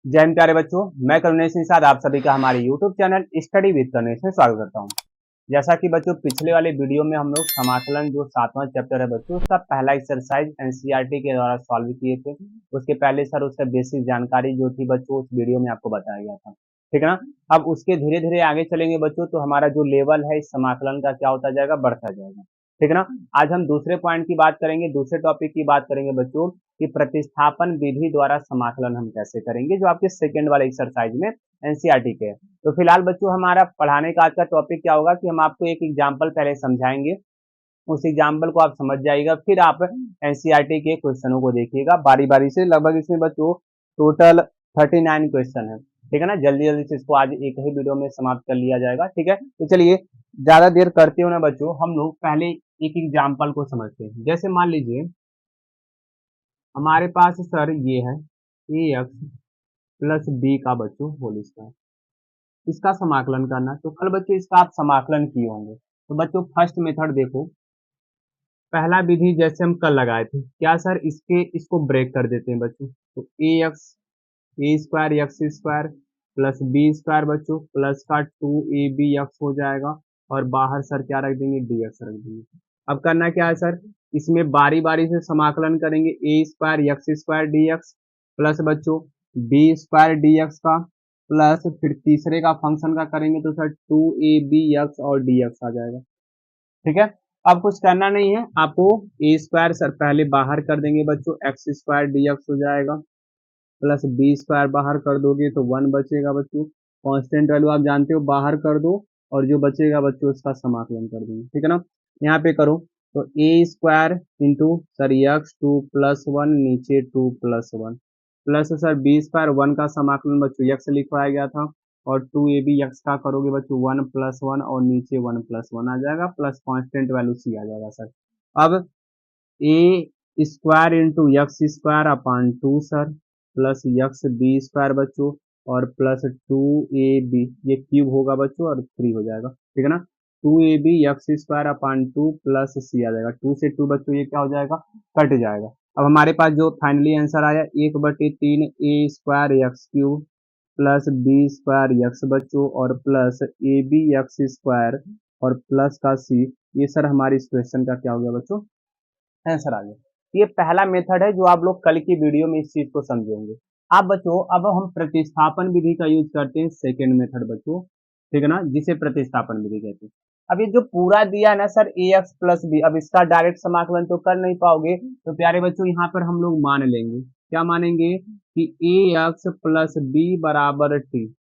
जय हिंद प्यारे बच्चों, मैं करुणेश निषाद आप सभी का हमारे YouTube channel study with Karunesh में स्वागत करता हूं। जैसा कि बच्चों पिछले वाले वीडियो में हम लोग समाकलन जो 7वां चैप्टर है बच्चों उसका पहला एक्सरसाइज एनसीईआरटी के द्वारा सॉल्व किए थे। उसके पहले सर उसका बेसिक जानकारी जो थी बच्चों उस वीडियो में आपको बताया गया था, ठीक है ना। अब उसके धीरे धीरे आगे चलेंगे बच्चों तो हमारा जो लेवल है इस समाकलन का क्या होता जाएगा, बढ़ता जाएगा, ठीक है ना। आज हम दूसरे पॉइंट की बात करेंगे, दूसरे टॉपिक की बात करेंगे बच्चों कि प्रतिस्थापन विधि द्वारा समाकलन हम कैसे करेंगे, जो आपके सेकंड वाले एक्सरसाइज में एनसीईआरटी के है। तो फिलहाल बच्चों हमारा पढ़ाने का आज का टॉपिक क्या होगा कि हम आपको एक एग्जाम्पल पहले समझाएंगे, उस एग्जाम्पल को आप समझ जाइएगा, फिर आप एनसीईआरटी के क्वेश्चनों को देखिएगा बारी बारी से। लगभग इसमें बच्चों टोटल 39 क्वेश्चन है, ठीक है ना। जल्दी जल्दी से इसको आज एक ही वीडियो में समाप्त कर लिया जाएगा, ठीक है। तो चलिए ज्यादा देर करते हो ना बच्चों, हम लोग पहले एक एग्जाम्पल को समझते हैं। जैसे मान लीजिए हमारे पास सर ये है ए एक्स प्लस बी का बच्चों होल स्क्वायर, इसका समाकलन करना। तो कल बच्चों इसका आप समाकलन किए होंगे। तो बच्चों फर्स्ट मेथड देखो, पहला विधि जैसे हम कल लगाए थे, क्या सर इसको ब्रेक कर देते हैं बच्चों। तो a x a square x square plus b square बच्चों प्लस का 2ab एक्स हो जाएगा, और बाहर सर क्या रख देंगे, डी एक्स रख देंगे। अब करना क्या है सर, इसमें बारी बारी से समाकलन करेंगे, a square x square d x plus बच्चों बी स्क्वायर डी एक्स का, प्लस फिर तीसरे का फंक्शन का करेंगे तो सर 2ab एक्स और डी एक्स आ जाएगा, ठीक है। अब कुछ करना नहीं है आपको, ए स्क्वायर सर पहले बाहर कर देंगे बच्चों, एक्स स्क्वायर डी एक्स हो जाएगा, प्लस बी स्क्वायर बाहर कर दोगे तो 1 बचेगा बच्चों। कांस्टेंट वैल्यू आप जानते हो, बाहर कर दो और जो बचेगा बच्चों उसका समाकलन कर देंगे, ठीक है ना। यहाँ पे करो तो ए स्क्वायर इंटू सर एक्स 2+1 नीचे 2+1 प्लस सर बी स्क्वायर 1 का समाकलन बच्चों एक्स लिखवाया गया था, और 2ab एक्स का करोगे बच्चों 1+1 और नीचे 1+1 आ जाएगा, प्लस कांस्टेंट वैल्यू सी आ जाएगा सर। अब a square into x square upon 2 sir plus x b square बच्चों और प्लस 2ab, ये क्यूब होगा बच्चों और 3 हो जाएगा, ठीक है ना। 2ab x square upon 2 plus c आ जाएगा, 2 से 2 बच्चों ये क्या हो जाएगा, कट जाएगा। अब हमारे पास जो फाइनली आंसर आया 1/3 ए square x cube plus b square x बच्चों और plus A B x square और प्लस का सी, ये सर हमारे इस क्वेश्चन का क्या हो गया बच्चों, आंसर आ गया। ये पहला मेथड है जो आप लोग कल की वीडियो में इस चीज को समझेंगे। आप बच्चों अब हम प्रतिस्थापन विधि का यूज करते हैं, सेकेंड मेथड बच्चों, ठीक है ना, जिसे प्रतिस्थापन विधि कहते हैं। अब ये जो पूरा दिया है ना सर ए एक्स प्लस बी, अब इसका डायरेक्ट समाकलन तो कर नहीं पाओगे, तो प्यारे बच्चों यहाँ पर हम लोग मान लेंगे, क्या मानेंगे कि ए एक्स प्लस बी बराबर टी,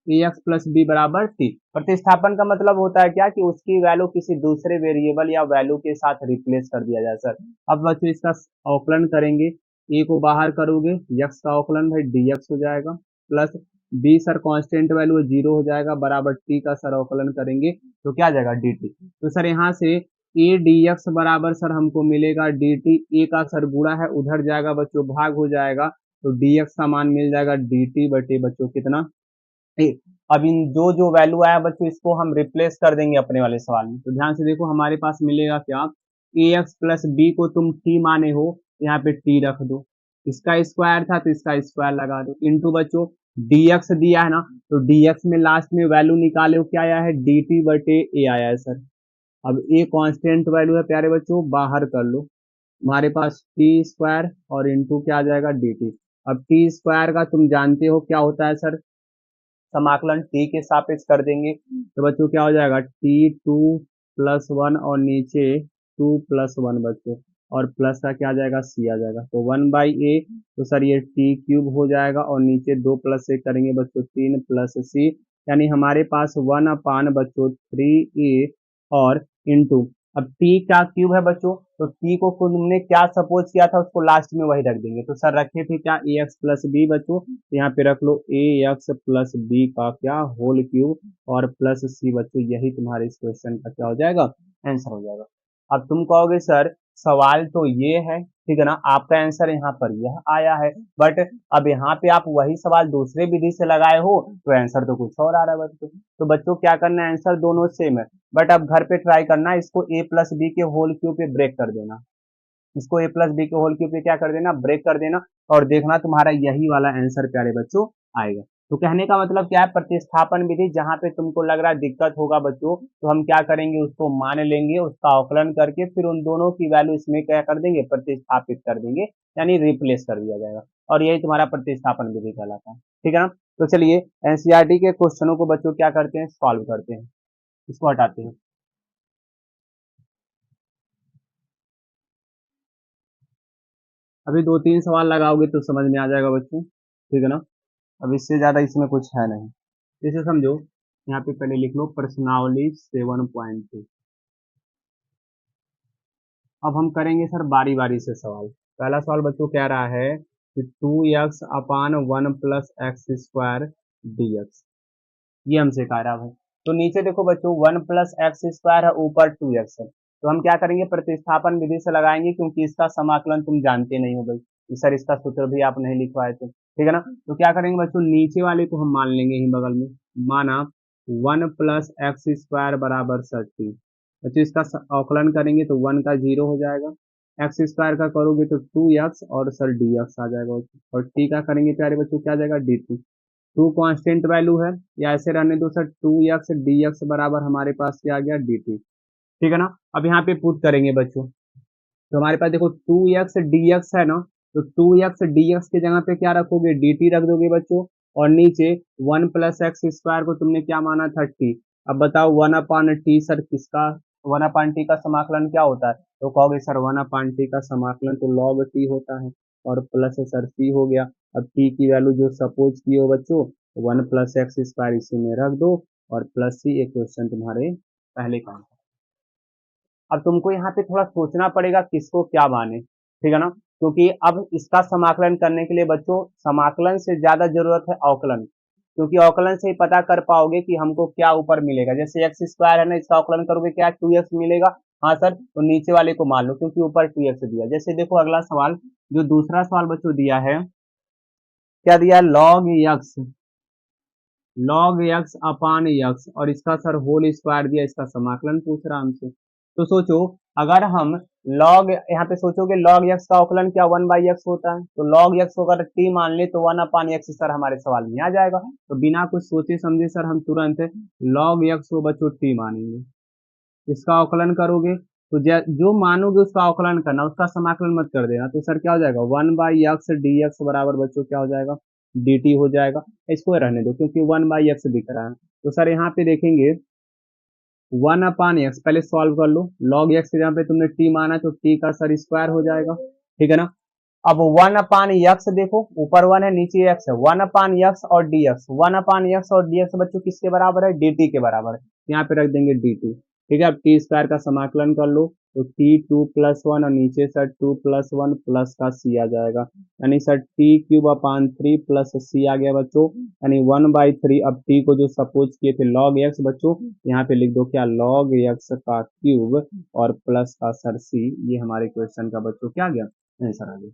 ए एक्स प्लस बी बराबर टी। प्रतिस्थापन का मतलब होता है क्या कि उसकी वैल्यू किसी दूसरे वेरिएबल या वैल्यू के साथ रिप्लेस कर दिया जाए सर। अब बच्चों इसका अवकलन करेंगे, ए को बाहर करोगे एक्स का अवकलन भाई डी एक्स हो जाएगा, plus b sir constant value 0 हो जाएगा, बराबर टी का सर अवकलन करेंगे तो क्या आ जाएगा डी टी। तो सर यहाँ से ए डी एक्स बराबर सर हमको मिलेगा डी टी, ए का सर गुणा है उधर जाएगा बच्चों, भाग हो जाएगा, तो डी एक्स का मान मिल जाएगा डी टी बटे बच्चों कितना, ठीक। अब इन जो जो वैल्यू आया बच्चों इसको हम रिप्लेस कर देंगे अपने वाले सवाल में। तो ध्यान से देखो हमारे पास मिलेगा क्या, ए एक्स प्लस बी को तुम टी माने हो, यहाँ पे टी रख दो, इसका स्क्वायर था तो इसका स्क्वायर लगा दो, इंटू बच्चों dx दिया है ना, तो dx में लास्ट में वैल्यू निकाले हो क्या आया है, dt बटे ए आया है सर। अब ए कांस्टेंट वैल्यू है प्यारे बच्चों, बाहर कर लो, हमारे पास टी स्क्वायर और इंटू क्या आ जाएगा dt। अब टी स्क्वायर का तुम जानते हो क्या होता है सर, समाकलन टी के सापेक्ष कर देंगे, तो बच्चों क्या हो जाएगा t2+1 और नीचे 2+1 बच्चों, और प्लस का क्या आ जाएगा सी आ जाएगा, तो 1/a, तो सर ये टी क्यूब हो जाएगा और नीचे 2 प्लस से करेंगे बच्चों 3 प्लस सी, यानी हमारे पास 1/, बच्चों 3a और इंटू, अब t का क्यूब है बच्चों, तो t को तुमने क्या सपोज किया था उसको लास्ट में वही रख देंगे, तो सर रखे थे क्या ए एक्स प्लस बी बच्चों, तो यहाँ पे रख लो ए एक्स प्लस बी का क्या होल क्यूब और प्लस सी बच्चों, यही तुम्हारे इस क्वेश्चन का क्या हो जाएगा, आंसर हो जाएगा। अब तुम कहोगे सर सवाल तो ये है, ठीक है ना, आपका आंसर यहाँ पर यह आया है, बट अब यहाँ पे आप वही सवाल दूसरे विधि से लगाए हो तो आंसर तो कुछ और आ रहा है बच्चों। तो बच्चों क्या करना है, आंसर दोनों सेम है, बट अब घर पे ट्राई करना इसको ए प्लस बी के होल क्यूब पे ब्रेक कर देना, इसको ए प्लस बी के होल क्यूब पे क्या कर देना, ब्रेक कर देना, और देखना तुम्हारा यही वाला आंसर प्यारे बच्चों आएगा। तो कहने का मतलब क्या है, प्रतिस्थापन विधि जहां पे तुमको लग रहा है दिक्कत होगा बच्चों, तो हम क्या करेंगे, उसको मान लेंगे, उसका अवकलन करके फिर उन दोनों की वैल्यू इसमें क्या कर देंगे, प्रतिस्थापित कर देंगे, यानी रिप्लेस कर दिया जाएगा, और यही तुम्हारा प्रतिस्थापन विधि कहलाता है। ठीक है ना। तो चलिए एनसीईआरटी के क्वेश्चनों को बच्चों क्या करते हैं, सॉल्व करते हैं, इसको हटाते हैं। अभी दो तीन सवाल लगाओगे तो समझ में आ जाएगा बच्चों, ठीक है ना। अब इससे ज्यादा इसमें कुछ है नहीं। जैसे समझो, यहाँ पे पहले लिख लो प्रश्नावली 7.2। अब हम करेंगे सर बारी बारी से सवाल। पहला सवाल बच्चों कह रहा है कि 2x अपान 1 + x² dx, ये हमसे कह रहा है। तो नीचे देखो बच्चों 1 + x² है, ऊपर 2x है, तो हम क्या करेंगे, प्रतिस्थापन विधि से लगाएंगे, क्योंकि इसका समाकलन तुम जानते नहीं हो भाई, सर इसका सूत्र भी आप नहीं लिखवाए थे, ठीक है ना। तो क्या करेंगे बच्चों, नीचे वाले को हम मान लेंगे ही बगल में, माना 1 + x² बराबर 30। बच्चों इसका अवकलन करेंगे तो 1 का 0 हो जाएगा, x² का करोगे तो 2x, और सर dx आ जाएगा, और t का करेंगे प्यारे बच्चों क्या आ जाएगा, dt। टू कांस्टेंट वैल्यू है, या ऐसे रहने दो सर, 2x dx बराबर हमारे पास क्या आ गया, dt। ठीक है ना। अब यहाँ पे पुट करेंगे बच्चों, तो हमारे पास देखो 2x dx है ना, तो 2x dx के जगह पे क्या रखोगे, dt रख दोगे बच्चों, और नीचे 1 + x² को तुमने क्या माना, 30। अब बताओ 1/t सर किसका, 1/t का समाकलन क्या होता है, तो कहोगे सर 1/t का समाकलन तो log t होता है, और प्लस सर c हो गया। अब t की वैल्यू जो सपोज की हो बच्चों, 1 + x² इसी में रख दो, और प्लस c, एक क्वेश्चन तुम्हारे पहले का। अब तुमको यहाँ पे थोड़ा सोचना पड़ेगा किसको क्या माने, ठीक है ना, क्योंकि अब इसका समाकलन करने के लिए बच्चों समाकलन से ज्यादा जरूरत है अवकलन, क्योंकि अवकलन से ही पता कर पाओगे कि हमको क्या ऊपर मिलेगा। जैसे x² है ना, इसका अवकलन करोगे क्या, 2x मिलेगा, हाँ सर, तो नीचे वाले को मान लो क्योंकि ऊपर 2x दिया। जैसे देखो अगला सवाल, जो दूसरा सवाल बच्चों दिया है, क्या दिया है, log x अपान x, और इसका सर होल स्क्वायर दिया, इसका समाकलन पूछ रहा हमसे। तो सोचो, अगर हम log, यहाँ पे सोचोगे log x का अवकलन क्या 1/x होता है, तो log x को अगर t मान ले तो 1/x सर हमारे सवाल में आ जाएगा। तो बिना कुछ सोचे समझे सर हम तुरंत log x को बच्चों t मानेंगे। इसका अवकलन करोगे तो जो मानोगे उसका अवकलन करना, उसका समाकलन मत कर देना। तो सर क्या हो जाएगा, 1/x dx बराबर बच्चों क्या हो जाएगा, dt हो जाएगा। इसको रहने दो क्योंकि 1/x दिख रहा है। तो सर यहाँ पे देखेंगे 1/x, पहले सॉल्व कर लो, log x के जहाँ पे तुमने t माना तो t का सर स्क्वायर हो जाएगा, ठीक है ना। अब 1/x देखो, ऊपर 1 है नीचे x है, 1/x और dx, 1/x और dx बच्चों किसके बराबर है, dt के बराबर है, यहाँ पे रख देंगे dt। ठीक है, अब t² का समाकलन कर लो, तो t2 + 1, और नीचे सर 2 + 1 प्लस का c आ जाएगा, यानी सर t³ प्लस c आ गया बच्चों, यानी 1/3। अब t को जो सपोज किए थे log x बच्चों, यहाँ पे लिख दो क्या, log x का क्यूब, और प्लस का सर c, ये हमारे क्वेश्चन का बच्चों क्या आ गया, आंसर आ गया।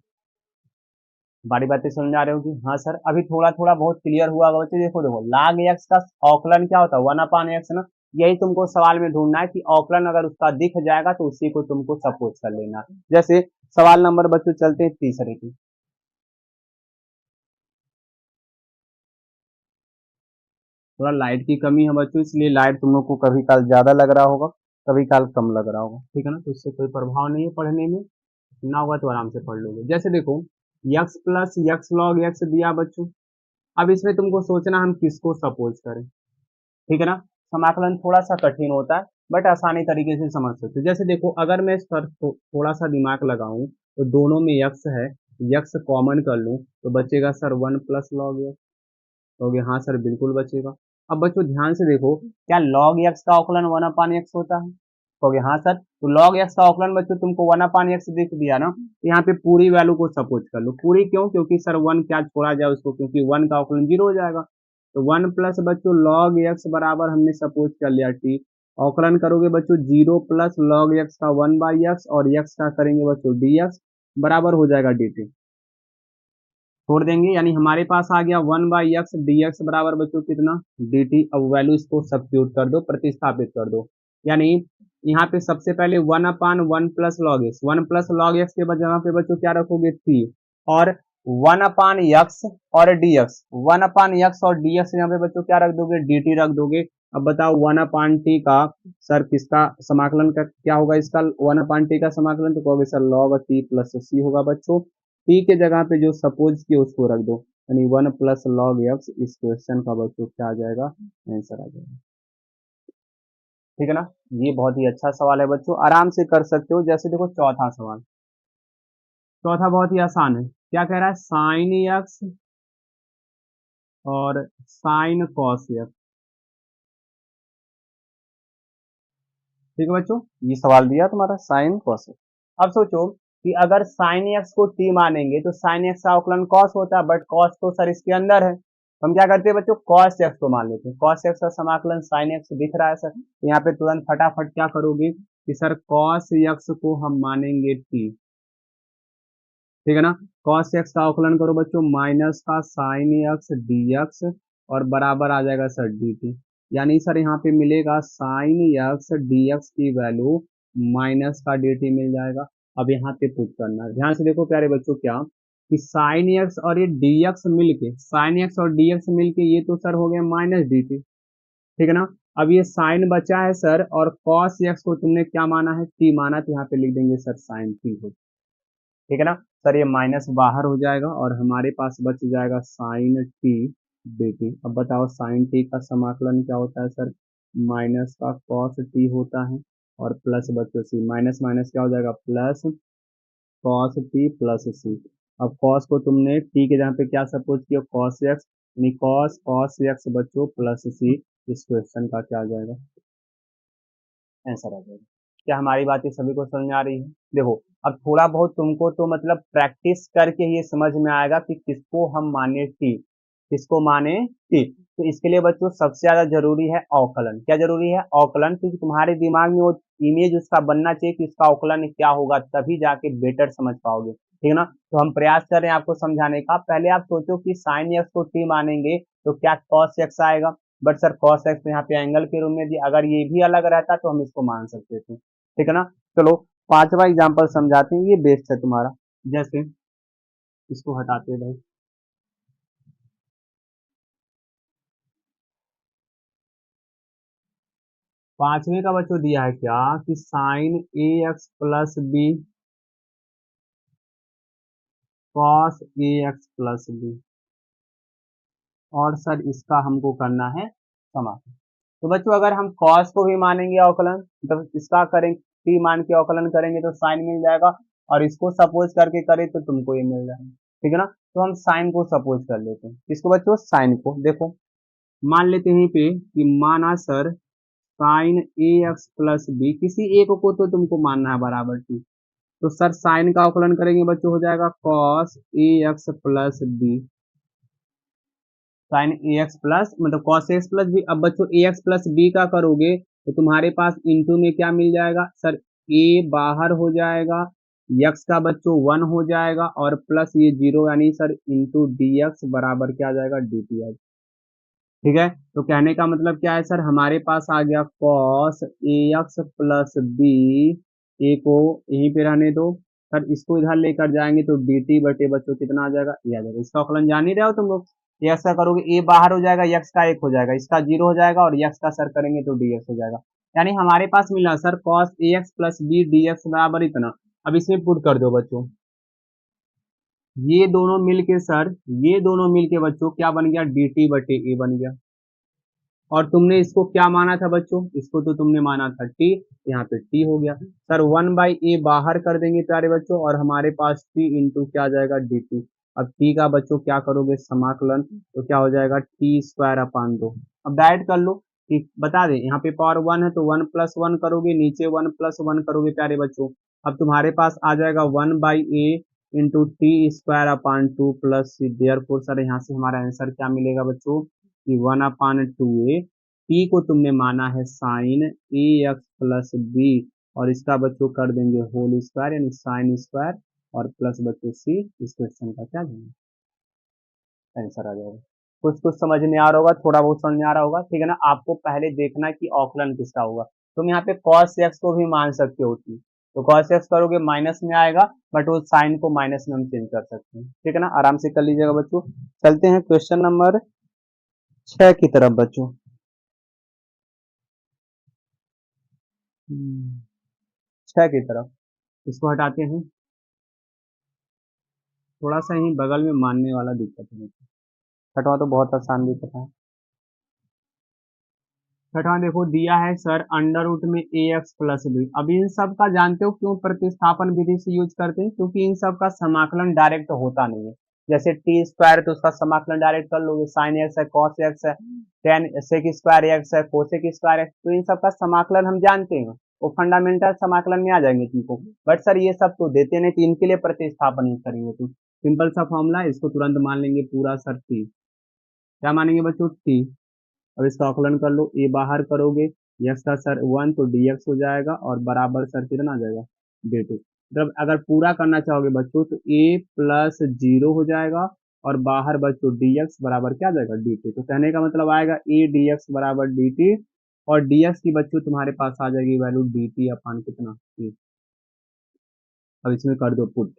बारी बातें समझ आ रहे हो कि हाँ सर, अभी थोड़ा थोड़ा बहुत क्लियर हुआ होगा बच्चे। देखो देखो log x का अवकलन क्या होता है, 1/x ना, यही तुमको सवाल में ढूंढना है कि अवकलन अगर उसका दिख जाएगा तो उसी को तुमको सपोज कर लेना। जैसे सवाल नंबर बच्चों चलते हैं तीसरे की। थोड़ा लाइट की कमी है बच्चों, इसलिए लाइट तुम लोग को कभी काल ज्यादा लग रहा होगा, कभी काल कम लग रहा होगा, ठीक है ना। तो इससे कोई प्रभाव नहीं है पढ़ने में, ना होगा तो आराम से पढ़ लोगे। जैसे देखो x + x log x दिया बच्चों, अब इसमें तुमको सोचना हम किसको सपोज करें, ठीक है ना। समाकलन थोड़ा सा कठिन होता है, बट आसानी तरीके से समझ सकते हो। जैसे देखो अगर मैं सर थोड़ा सा दिमाग लगाऊं, तो दोनों में x है, x कॉमन कर लूं तो बचेगा सर 1 + log x, तो हाँ सर बिल्कुल बचेगा। अब बच्चों ध्यान से देखो, क्या log x का अवकलन 1/x होता है, कहोगे हाँ सर, तो log x का अवकलन बच्चों तुमको 1/x दिख दिया ना, तो यहाँ पे पूरी वैल्यू को सपोज कर लो। पूरी क्यों, क्योंकि सर 1 क्या छोड़ा जाए उसको, क्योंकि 1 का अवकलन 0 हो जाएगा। तो 1 प्लस बच्चों log x बराबर हमने सपोज कर लिया t, अवकलन करोगे बच्चों 0 + log x का 1/x, और x का करेंगे बच्चों dx, बराबर हो जाएगा dt, छोड़ देंगे, यानी हमारे पास आ गया 1/x dx बराबर बच्चों कितना, dt। अब वैल्यू इसको सब्स्टिट्यूट कर दो, प्रतिस्थापित कर दो, यानी यहाँ पे सबसे पहले 1/1 plus log x, 1 plus log x के बाद जहाँ पे बच्चों क्या रखोगे टी, और 1/x और dx, 1/x और dx यहाँ पे बच्चों क्या रख दोगे, dt रख दोगे। अब बताओ 1/t का सर किसका समाकलन का क्या होगा, इसका 1/t का समाकलन, तो कहोगे सर log t प्लस सी होगा बच्चों। t के जगह पे जो सपोज किए उसको रख दो, यानी 1 प्लस लॉग एक्स। इस क्वेश्चन का बच्चों क्या आ जाएगा, आंसर आ जाएगा। ठीक है ना, ये बहुत ही अच्छा सवाल है बच्चों, आराम से कर सकते हो। जैसे देखो चौथा सवाल, चौथा बहुत ही आसान है। क्या कह रहा है, साइन एक्स और साइन कॉस एक्स। ठीक है बच्चों, ये सवाल दिया तुम्हारा साइन कॉस एक्स। अब सोचो कि अगर साइन एक्स को टी मानेंगे तो साइन एक्स का अवकलन कॉस होता है, बट कॉस तो सर इसके अंदर है, तो हम क्या करते हैं बच्चों, कॉस एक्स को मान लेते हैं। कॉस एक्स का समाकलन साइन एक्स दिख रहा है सर, तो यहाँ पे तुरंत फटाफट क्या करोगे कि सर कॉस एक्स को हम मानेंगे टी। ठीक है ना, कॉस एक्स का अवकलन करो बच्चों, माइनस का साइन एक्स डी एक्स, और बराबर आ जाएगा सर डी टी। यानी सर यहाँ पे मिलेगा साइन एक्स डी एक्स की वैल्यू माइनस का डी टी मिल जाएगा। अब यहाँ पे पुट करना है, ध्यान से देखो प्यारे बच्चों, क्या कि साइन एक्स और ये डी एक्स मिलके, साइन एक्स और डी एक्स मिलके ये तो सर हो गया माइनस डी टी। ठीक है ना, अब ये साइन बचा है सर, और कॉस एक्स को तुमने क्या माना है, टी माना, तो यहाँ पे लिख देंगे सर साइन टी हो। ठीक है ना सर, ये माइनस बाहर हो जाएगा और हमारे पास बच जाएगा साइन टी डी टी। अब बताओ साइन टी का समाकलन क्या होता है सर, माइनस का कॉस टी होता है, और प्लस बच्चों सी, माइनस माइनस क्या हो जाएगा, प्लस कॉस टी प्लस सी। अब कॉस को तुमने टी के जहाँ पे क्या सपोज किया, कॉस एक्स, यानी कॉस कॉस एक्स बच्चों प्लस सी। इस क्वेश्चन का क्या आ जाएगा, आंसर आ जाएगा। क्या हमारी बातें सभी को समझ में आ रही है? देखो, अब थोड़ा बहुत तुमको तो मतलब प्रैक्टिस करके ये समझ में आएगा कि किसको हम माने टी, किसको माने टी। तो इसके लिए बच्चों सबसे ज्यादा जरूरी है अवकलन। क्या जरूरी है, अवकलन, क्योंकि तुम्हारे दिमाग में वो इमेज उसका बनना चाहिए कि उसका अवकलन क्या होगा, तभी जाके बेटर समझ पाओगे। ठीक है ना, तो हम प्रयास कर रहे हैं आपको समझाने का। पहले आप सोचो कि साइन एक्स को टी मानेंगे तो क्या कॉस एक्स आएगा, बट सर कॉस एक्स तो यहाँ पे एंगल के रूप में दिया, अगर ये भी अलग रहता तो हम इसको मान सकते थे। ठीक है ना, चलो पांचवा एग्जांपल समझाते हैं, ये बेस्ट है तुम्हारा। जैसे इसको हटाते हैं भाई, पांचवे का बच्चों दिया है क्या कि sign A x plus B cos a x plus B, और सर इसका हमको करना है समाकलन। तो बच्चों अगर हम कॉस को भी मानेंगे अवकलन, तो इसका करें टी मान के अवकलन करेंगे तो साइन मिल जाएगा, और इसको सपोज करके करें तो तुमको ये मिल जाएगा। ठीक है ना, तो हम साइन को सपोज कर लेते हैं, इसको बच्चों साइन को देखो, मान लेते हैं यहीं पे कि माना सर साइन ए एक्स प्लस बी, किसी एक को तो तुमको मानना है बराबर टी। तो सर साइन का अवकलन करेंगे बच्चों, हो जाएगा cos a x plus B, sign A x plus मतलब कॉस एक्स प्लस बी। अब बच्चों ए एक्स प्लस बी का करोगे तो तुम्हारे पास इंटू में क्या मिल जाएगा सर, ए बाहर हो जाएगा, एक्स का बच्चों 1 हो जाएगा, और प्लस ये 0, यानी सर इंटू डी एक्स बराबर क्या आ जाएगा, डी टी आ। ठीक है, तो कहने का मतलब क्या है सर, हमारे पास आ गया cos a x plus B, ए को यहीं पे रहने दो सर, इसको इधर लेकर जाएंगे तो डी टी बटे बच्चों कितना आ जाएगा, ये आ जाएगा। इसका अवकलन जान ही रहे हो तुम लोग, एक्स का करोगे ए बाहर हो जाएगा, एक्स का 1 हो जाएगा, इसका 0 हो जाएगा, और एक्स का सर करेंगे तो डी एक्स हो जाएगा। यानी हमारे पास मिला sir cos a x plus b d x बराबर इतना। अब इसमें पुट कर दो बच्चों, ये दोनों मिलके सर, ये दोनों मिलके बच्चों क्या बन गया, डी टी बटे ए बन गया। और तुमने इसको क्या माना था बच्चों, इसको तो तुमने माना था टी, यहाँ पे टी हो गया सर, 1/a बाहर कर देंगे प्यारे बच्चों, और हमारे पास टी इंटू क्या आ जाएगा, डी टी। अब टी का बच्चों क्या करोगे समाकलन, तो क्या हो जाएगा टी स्क्वायर अपान 2। अब डायरेक्ट कर लो कि बता दें, यहाँ पे पावर 1 है तो 1+1 करोगे, नीचे 1+1 करोगे प्यारे बच्चों। अब तुम्हारे पास आ जाएगा 1/a into t square upon 2 plus c, therefore sir सर यहाँ से हमारा आंसर क्या मिलेगा बच्चों, कि 1/2a, टी को तुमने माना है साइन ए एक्स प्लस बी, और इसका बच्चों कर देंगे होल स्क्वायर, यानी साइन स्क्वायर, और प्लस बच्चों सी। इस क्वेश्चन का क्या देंगे, आंसर आ जाएगा। कुछ कुछ समझ में आ रहा होगा, थोड़ा बहुत समझ में आ रहा होगा। ठीक है ना, आपको पहले देखना है कि ऑकलन किसका होगा। तुम यहाँ पे cos x को भी मान सकते हो t, तो cos x करोगे माइनस में आएगा, बट वो साइन को माइनस में हम चेंज कर सकते हैं। ठीक है ना, आराम से कर लीजिएगा बच्चों। चलते हैं क्वेश्चन नंबर 6 की तरफ बच्चों। 6 की तरफ इसको हटाते हैं, थोड़ा सा ही बगल में मानने वाला दिक्कत है। छठवां तो बहुत आसान दिक्कत है। छठवां देखो दिया है सर अंडर रूट में ए एक्स प्लस बी। अब इन सब का जानते हो क्यों प्रतिस्थापन विधि से यूज करते हैं, क्योंकि इन सब का समाकलन डायरेक्ट होता नहीं है। जैसे टी स्क्वायर तो उसका समाकलन डायरेक्ट कर लोगे, साइन एक्स है, कॉस एक्स है, टेन सेक स्क्वायर एक्स है, कोसेक स्क्वायर एक्स, तो इन सब का समाकलन हम जानते हैं, वो फंडामेंटल समाकलन में आ जाएंगे तुमको। बट सर ये सब तो देते नहीं, तो इनके लिए प्रतिस्थापन यूज करेंगे। तो सिंपल सा फॉर्मूला, इसको तुरंत मान लेंगे पूरा सर टी। क्या मानेंगे बच्चों, टी। अब इसका आकलन कर लो, ए बाहर करोगे, यक्स का सर 1 तो डी एक्स हो जाएगा, और बराबर सर कितना आ जाएगा, डी टी। मतलब अगर पूरा करना चाहोगे बच्चों तो ए प्लस जीरो हो जाएगा, और बाहर बच्चों डी एक्स बराबर क्या आ जाएगा, डी टी। तो कहने का मतलब आएगा ए डी एक्स बराबर डी टी, और डी एक्स की बच्चों तुम्हारे पास आ जाएगी वैल्यू डी टी अपान कितना टी। अब इसमें कर दो पुट,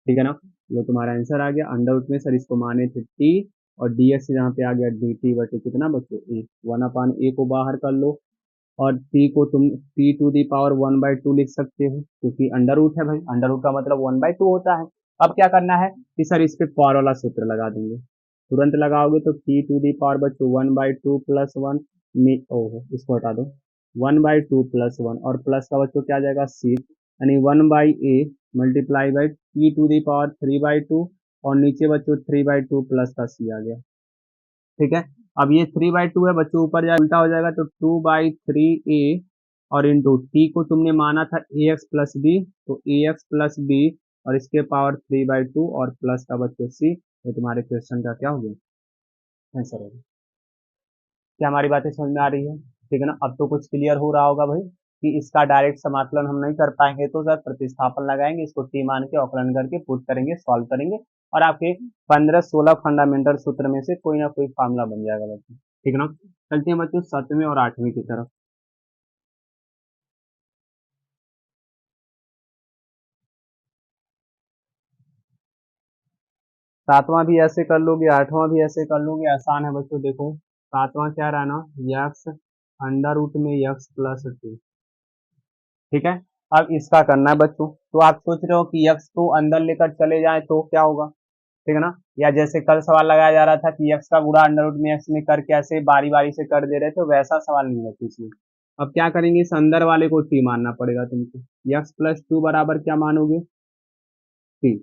ठीक है ना, ये तुम्हारा आंसर आ गया। अंडर रूट में सर इसको माने थे टी, और डी एक्स यहाँ पे आ गया डी टी बटे कितना बच्चों ए, 1 अपान ए को बाहर कर लो, और टी को तुम टी टू दी पावर 1/2 लिख सकते हो, क्योंकि अंडर रूट है भाई, अंडर रूट का मतलब 1/2 होता है। अब क्या करना है कि सर इस पे पावर वाला सूत्र लगा देंगे, तुरंत लगाओगे तो टी टू दी पावर बच्चों 1/2 प्लस वन, ओहो इसको हटा दो, 1/2 प्लस वन, और प्लस का बच्चों क्या आ जाएगा सी, यानी 1/a multiply by t to the power 3/2, और नीचे बच्चों 3/2 प्लस का सी आ गया। ठीक है, अब ये 3/2 है बच्चों, ऊपर जाए उल्टा हो जाएगा तो 2/3a, और इंटू टी को तुमने माना था ए एक्स प्लस बी, तो ए एक्स प्लस बी, और इसके पावर 3/2 और प्लस का बच्चों सी। ये तुम्हारे क्वेश्चन का क्या हो गया, आंसर होगा। क्या हमारी बातें समझ में आ रही है, ठीक है ना। अब तो कुछ क्लियर हो रहा होगा भाई कि इसका डायरेक्ट समाकलन हम नहीं कर पाएंगे, तो सर प्रतिस्थापन लगाएंगे, इसको टी मान के अवकलन करके पुट करेंगे, सॉल्व करेंगे, और आपके 15-16 फंडामेंटल सूत्र में से कोई ना कोई फार्मूला बन जाएगा बच्चों। ठीक है ना, चलते हैं बच्चों 7वें और 8वें की तरफ। 7वां भी ऐसे कर लोगे, 8वां भी ऐसे कर लोगे, आसान है बच्चों। देखो 7वां क्या रहा ना, यक्स अंडर रूट में यक्स प्लस 2। ठीक है, अब इसका करना है बच्चों। तो आप सोच रहे हो कि यक्स को अंदर लेकर चले जाए तो क्या होगा, ठीक है ना, या जैसे कल सवाल लगाया जा रहा था कि यक्स का गुणा अंडर रूट में यक्स में करके ऐसे बारी बारी से कर दे रहे थे, वैसा सवाल नहीं है इसमें। अब क्या करेंगे, इस अंदर वाले को टी मानना पड़ेगा तुमको, यक्स प्लस 2 बराबर क्या मानोगे, टी।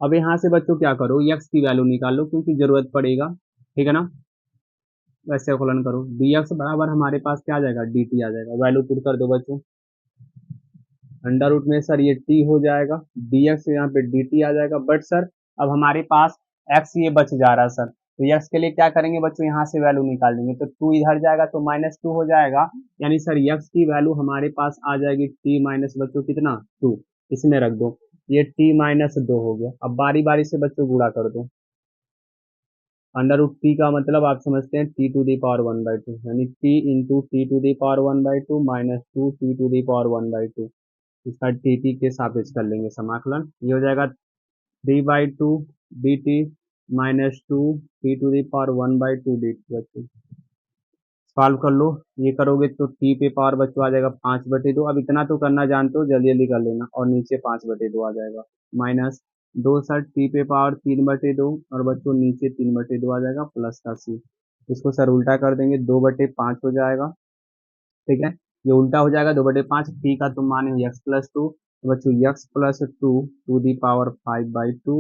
अब यहाँ से बच्चों क्या करो, यक्स की वैल्यू निकालो क्योंकि जरूरत पड़ेगा, ठीक है ना। वैसे फलन करो, डी एक्स बराबर हमारे पास क्या आ जाएगा, डी टी आ जाएगा, वैल्यू पुट कर दो बच्चों। अंडर रूट में सर ये टी हो जाएगा, डी एक्स यहाँ पे डी टी आ जाएगा, बट सर अब हमारे पास एक्स ये बच जा रहा है सर, तो एक्स के लिए क्या करेंगे बच्चों, यहाँ से वैल्यू निकाल देंगे, तो 2 इधर जाएगा तो -2 हो जाएगा, यानी सर एक्स की वैल्यू हमारे पास आ जाएगी टी माइनस बच्चों कितना 2, इसमें रख दो, ये t-2 हो गया। अब बारी बारी से बच्चों गुणा कर दो, अंडर रूट टी का मतलब आप समझते हैं टी टू दी पावर 1/2, यानी t into t to the power 1/2 -2 t to the power 1/2, इसका टी टी के सापेक्ष कर लेंगे समाकलन, ये हो जाएगा 3/2 d t -2 t to the power 1/2 d t बच्चों। सॉल्व कर लो, ये करोगे तो टी पे पावर बच्चों आ जाएगा 5/2। अब इतना तो करना जानते हो, जल्दी जल्दी कर लेना, और नीचे 5/2 आ जाएगा, माइनस 2 सर टी पे पावर 3/2, और बच्चों नीचे 3/2 आ जाएगा, प्लस का सी। इसको सर उल्टा कर देंगे, 2/5 हो जाएगा, ठीक है, ये उल्टा हो जाएगा, 2/5, टी का तुम माने एक्स प्लस 2, बच्चों x plus 2 to the power 5/2,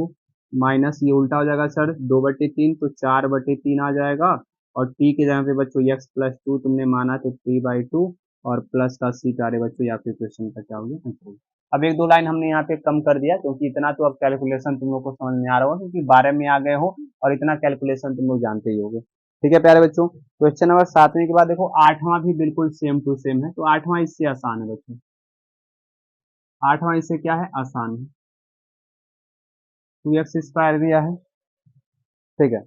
minus ये उल्टा हो जाएगा सर 2/3, तो 4/3 आ जाएगा, और टी के जगह पे बच्चों एक्स प्लस 2 तुमने माना तो 3/2, और प्लस का सी कार्य बच्चों, या फिर क्वेश्चन का क्या हो गया आंसर। अब एक दो लाइन हमने यहाँ पे कम कर दिया, क्योंकि इतना तो अब कैलकुलेशन तुम लोग को समझ में आ रहा होगा, क्योंकि 12 में आ गए हो, और इतना कैलकुलेशन तुम लोग जानते ही होगे। ठीक है प्यारे बच्चों, क्वेश्चन नंबर 7वें के बाद देखो 8वां भी बिल्कुल सेम टू सेम है, तो 8वां इससे आसान है बच्चों, 8वां इससे क्या है, आसान है, 2x² दिया है, ठीक है।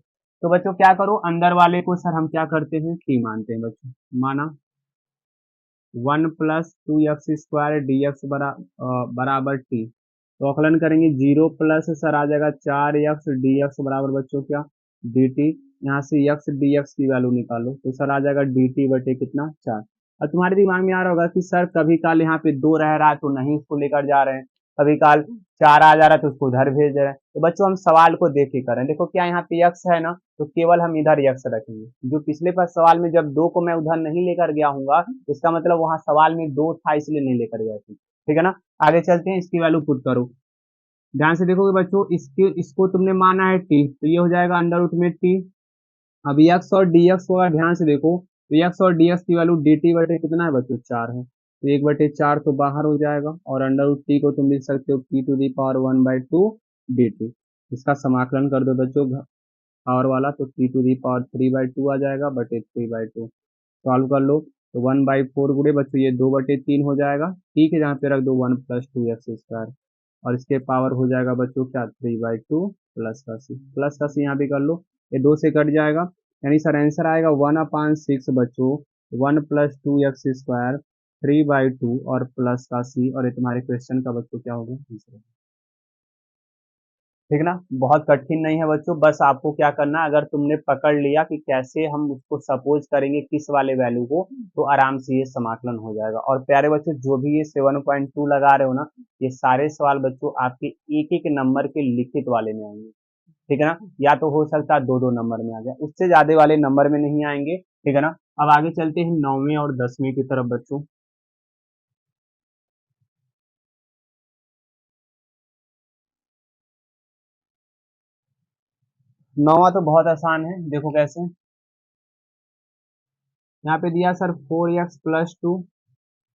तो बच्चों क्या करो, अंदर वाले को सर हम क्या करते हैं, टी मानते हैं बच्चों, माना 1 प्लस 2x² dx बराबर टी। तो आकलन करेंगे 0 प्लस सर आ जाएगा 4x dx बराबर बच्चों क्या dt। यहाँ से x dx की वैल्यू निकालो तो सर आ जाएगा dt बटे कितना 4। अब तुम्हारे दिमाग में आ रहा होगा कि सर कभी काल यहाँ पे 2 रह रहा है तो नहीं उसको लेकर जा रहे हैं, कभी काल 4 आ जा रहा है तो उसको उधर भेज रहे हैं। तो बच्चों हम सवाल को देख के करें, देखो क्या यहाँ पे x है ना, तो केवल हम इधर x रखेंगे। जो पिछले पर सवाल में जब 2 को मैं उधर नहीं लेकर गया हूँ, इसका मतलब वहां सवाल में 2 था इसलिए नहीं लेकर गया थी। ठीक है ना, आगे चलते हैं, इसकी वैल्यू पुट करो। ध्यान से देखोगे बच्चों, इसको तुमने माना है टी, तो ये हो जाएगा अंडर रूट में टी। अब एक्स और dx को अगर ध्यान से देखो तो x और dx की वैल्यू dt बटे कितना है बच्चों 4 है, तो 1/4 तो बाहर हो जाएगा और अंडर रूट टी को तुम लिख सकते हो p to the power 1/2 dt। इसका समाकलन कर दो बच्चों पावर वाला, तो p टू दी पावर 3/2 आ जाएगा बटे 3/2। सॉल्व कर लो तो 1/4 गुड़े बच्चों ये 2/3 हो जाएगा, ठीक है, जहाँ पे रख दो 1 प्लस 2x², और इसके पावर हो जाएगा बच्चों क्या 3/2 प्लस का सी यहाँ भी कर लो, ये 2 से कट जाएगा, यानी सर आंसर आएगा 1/6 बच्चों 1 प्लस 2x² 3/2 और प्लस का सी, और ये तुम्हारे क्वेश्चन का बच्चों क्या होगा आंसर। ठीक ना, बहुत कठिन नहीं है बच्चों, बस आपको क्या करना है, अगर तुमने पकड़ लिया कि कैसे हम उसको सपोज करेंगे किस वाले वैल्यू को, तो आराम से ये समाकलन हो जाएगा। और प्यारे बच्चों जो भी ये 7.2 लगा रहे हो ना, ये सारे सवाल बच्चों आपके एक एक नंबर के लिखित वाले में आएंगे। ठीक है ना, या तो हो सकता है 2-2 नंबर में आ जाए, उससे ज्यादा वाले नंबर में नहीं आएंगे। ठीक है ना, अब आगे चलते हैं 9वीं और 10वीं की तरफ बच्चों। 9वां तो बहुत आसान है, देखो कैसे। यहाँ पे दिया सर 4x+2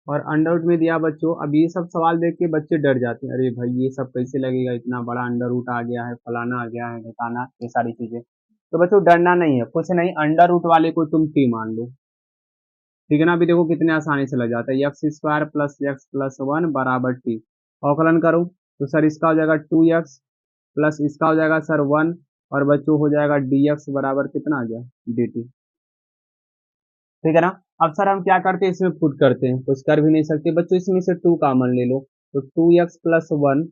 और अंडर रूट में दिया बच्चों। अब ये सब सवाल देख के बच्चे डर जाते हैं, अरे भाई ये सब कैसे लगेगा, इतना बड़ा अंडर रूट आ गया है, फलाना आ गया है, ढिकाना, ये सारी चीजें। तो बच्चों डरना नहीं है, कुछ नहीं, अंडर रूट वाले को तुम टी मान लो। ठीक है ना, अभी देखो कितने आसानी से लग जाता है, x² प्लस x+1 बराबर टी। अवकलन करो तो सर इसका हो जाएगा 2x प्लस इसका हो जाएगा सर 1, और बच्चों हो जाएगा dx बराबर कितना आ गया dt। ठीक है ना, अब सर हम क्या करते हैं, इसमें पुट करते हैं, कुछ कर भी नहीं सकते बच्चों, इसमें से 2 कॉमन ले लो तो 2x+1,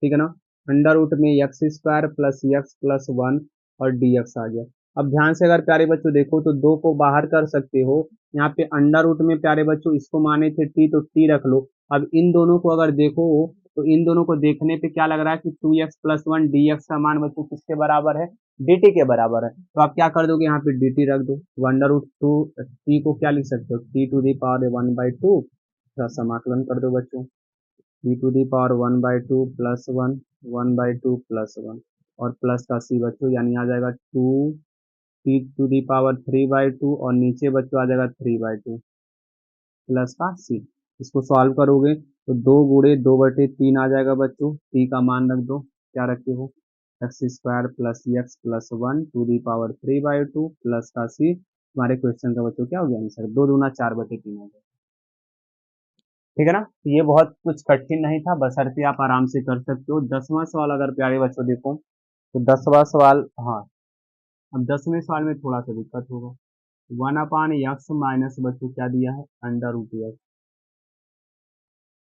ठीक है ना, अंडर रूट में x² प्लस x+1 और dx आ गया। अब ध्यान से अगर प्यारे बच्चों देखो तो 2 को बाहर कर सकते हो, यहाँ पे अंडर रूट में प्यारे बच्चों इसको माने थे t, तो t रख लो। अब इन दोनों को अगर देखो तो इन दोनों को देखने पे क्या लग रहा है कि 2x+1 dx का मान बच्चों किसके बराबर है, dt के बराबर है। तो आप क्या कर दोगे, यहाँ पे dt रख दो, अंडर रूट 2 t को क्या लिख सकते हो t टू दी पावर 1/2, समाकलन कर दो बच्चों, t to the power 1/2 plus 1 1/2 plus 1 और प्लस का c बच्चों, यानी आ जाएगा 2 t टू दी पावर 3/2 और नीचे बच्चों आ जाएगा 3/2 प्लस का सी। इसको सॉल्व करोगे तो 2 गुणे 2/3 आ जाएगा बच्चों, टी का मान रख दो, क्या रखे हो x² plus x+1 to the power 3/2 plus का सी। हमारे क्वेश्चन का बच्चों क्या हो गया आंसर, 2 दूना 4/3 हो गया। ठीक है ना, ये बहुत कुछ कठिन नहीं था, बशर्ते आप आराम से कर सकते हो। 10वां सवाल अगर प्यारे बच्चों देखो तो 10वां सवाल, हाँ अब 10वें सवाल में थोड़ा सा दिक्कत होगा। 1/x माइनस बच्चों क्या दिया है अंडर रूट एक्स,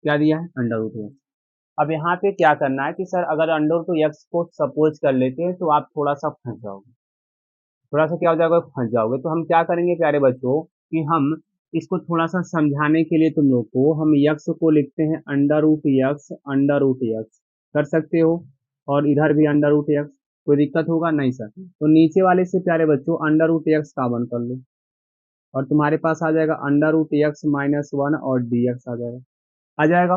क्या दिया है अंडर रूट एक्स। अब यहाँ पे क्या करना है कि सर अगर अंडर रूट एक्स को सपोज कर लेते हैं तो आप थोड़ा सा फंस जाओगे, थोड़ा सा क्या हो जाएगा फंस जाओगे। तो हम क्या करेंगे प्यारे बच्चों कि हम इसको थोड़ा सा समझाने के लिए तुम लोग को हम यक्स को लिखते हैं अंडर रूट यक्स कर सकते हो, और इधर भी अंडर रूट यक्स, कोई दिक्कत होगा नहीं सर। तो नीचे वाले से प्यारे बच्चों अंडर रूट यक्स कॉमन कर लो और तुम्हारे पास आ जाएगा अंडर रूट यक्स -1 और डी एक्स आ जाएगा।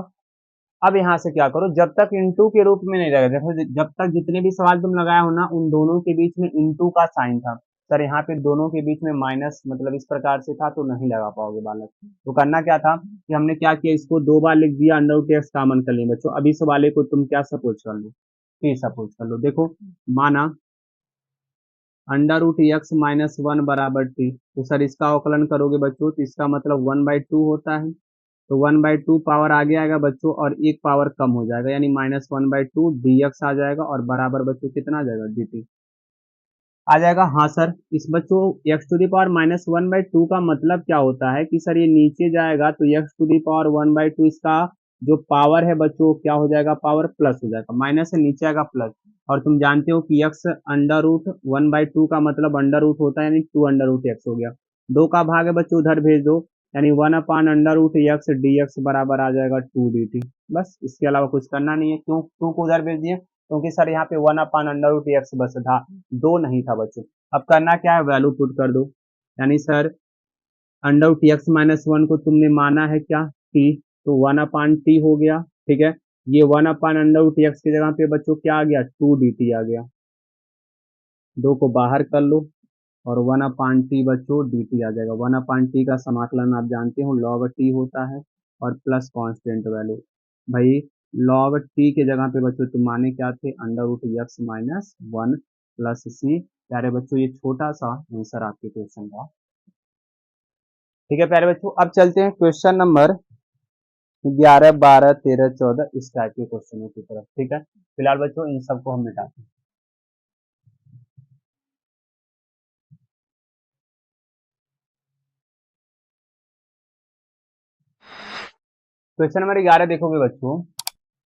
अब यहाँ से क्या करो, जब तक इंटू के रूप में नहीं लगा, देखो जब तक जितने भी सवाल तुम लगाया हो ना उन दोनों के बीच में इंटू का साइन था, सर यहाँ पे दोनों के बीच में माइनस मतलब इस प्रकार से था, तो नहीं लगा पाओगे बालक। तो करना क्या था कि हमने क्या किया, इसको 2 बार लिख दिया, अंडर रूट एक्स कॉमन कर लिया बच्चों। अब इस वाले को तुम क्या सपोज कर लो, टी सपोज कर लो। देखो माना अंडर रूट एक्स -1 बराबर टी, तो सर इसका अवकलन करोगे बच्चों तो इसका मतलब 1/2 होता है, तो 1/2 पावर आगे आएगा बच्चों और एक पावर कम हो जाएगा, यानी -1/2 dx आ जाएगा और बराबर बच्चों कितना आ जाएगा dt। आ जाएगा। हाँ सर, इस बच्चों x to the power minus one by two का मतलब क्या होता है कि सर ये नीचे जाएगा तो x to the power one by two इसका जो पावर है बच्चों क्या हो जाएगा, पावर प्लस हो जाएगा, माइनस से नीचे आएगा प्लस। और तुम जानते हो कि x under root one by two का मतलब अंडर रूट होता है, यानी टू अंडर रूट एक्स हो गया। दो का भाग है बच्चों उधर भेज दो, यानी one upon under root x d x बराबर आ जाएगा टू डी टी। बस इसके अलावा कुछ करना नहीं है। क्यों टू को उधर भेज दिए, क्योंकि सर यहाँ पे one upon under root x बस था, दो नहीं था बच्चों। अब करना क्या है, वैल्यू पुट कर दो, यानी sir under root x minus one को तुमने माना है क्या, टी, तो वन अपान टी हो गया। ठीक है, ये one upon under root x की जगह पे बच्चों क्या आ गया, टू डी टी आ गया। दो को बाहर कर लो और वन अपान टी बच्चों डी टी आ जाएगा। वन अपान टी का समाकलन आप जानते हो लॉग टी होता है और प्लस कांस्टेंट वैल्यू। भाई लॉग टी के जगह पे बच्चों तुम माने क्या थे, under root x minus one plus c. प्यारे बच्चों ये छोटा सा आंसर आपके क्वेश्चन का। ठीक है प्यारे बच्चों, अब चलते हैं क्वेश्चन नंबर 11, 12, 13, 14 इस टाइप के क्वेश्चनों की तरफ। ठीक है, फिलहाल बच्चों इन सबको हम मिटाते हैं। क्वेश्चन नंबर 11 देखोगे बच्चों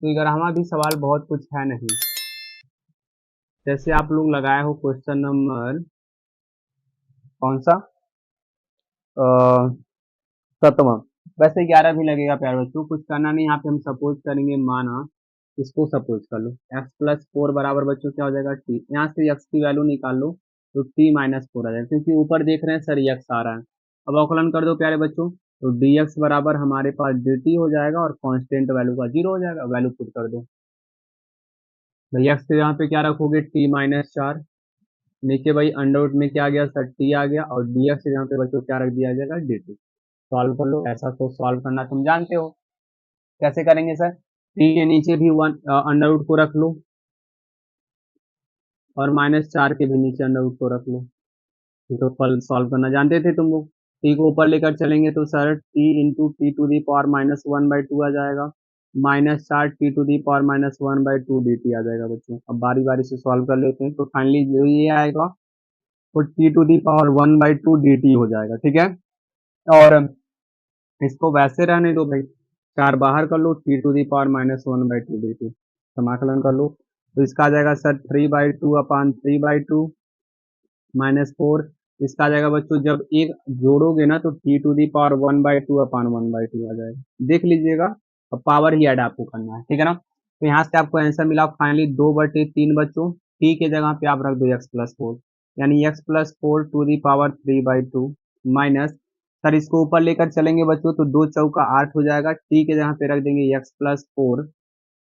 तो ग्रामा भी सवाल बहुत कुछ है नहीं। जैसे आप लोग लगाए हो क्वेश्चन नंबर कौन सा, 7वां, वैसे 11 भी लगेगा प्यारे बच्चों। कुछ करना नहीं, यहाँ पे हम सपोज करेंगे, माना इसको सपोज कर लो एक्स प्लस फोर बराबर बच्चों क्या हो जाएगा टी। यहाँ से एक्स की वैल्यू निकाल लो तो टी माइनस फोर आ जाएगा, क्योंकि ऊपर देख रहे हैं सर एक्स आ रहा है। अब अवकलन कर दो प्यारे बच्चों, तो डी एक्स बराबर हमारे पास डी टी हो जाएगा और कांस्टेंट वैल्यू का जीरो हो जाएगा। वैल्यू पुट कर दो भाई, एक्स के यहाँ पे क्या रखोगे टी माइनस चार, नीचे भाई अंडर रूट में क्या आ गया सर टी आ गया, और डी एक्स यहाँ पे बच्चों क्या रख दिया जाएगा डी टी। सॉल्व कर लो, ऐसा तो सॉल्व करना तुम जानते हो कैसे करेंगे सर। टी के नीचे भी वन अंडर रूट को रख लो और माइनस चार के भी नीचे अंडर रूट को रख लो। ये तो फल सॉल्व करना जानते थे तुम लोग। टी को ऊपर लेकर चलेंगे तो sir t into t to the power minus one by two आ जाएगा, माइनस चार t to the power minus one by two d t आ जाएगा बच्चों। अब बारी बारी से सॉल्व कर लेते हैं, तो फाइनली जो ये आएगा वो t to the power one by two d t हो जाएगा। ठीक है, और इसको वैसे रहने दो भाई, चार बाहर कर लो, t to the power minus one by two d t समाकलन कर लो, तो इसका आ जाएगा sir three by two upon three by two minus four. इसका आ जाएगा बच्चों जब एक जोड़ोगे ना तो t to the power one by two upon one by two आ जाएगा, देख लीजिएगा। अब पावर ही ऐड आपको करना है, ठीक है ना। तो यहाँ से आपको आंसर मिला फाइनली दो बटे तीन बच्चों, टी के जगह पे आप रख दो एक्स प्लस फोर, यानी x plus four to the power three by two minus, sir इसको ऊपर लेकर चलेंगे बच्चों तो दो चौका आठ हो जाएगा, टी के जगह पे रख देंगे एक्स प्लस फोर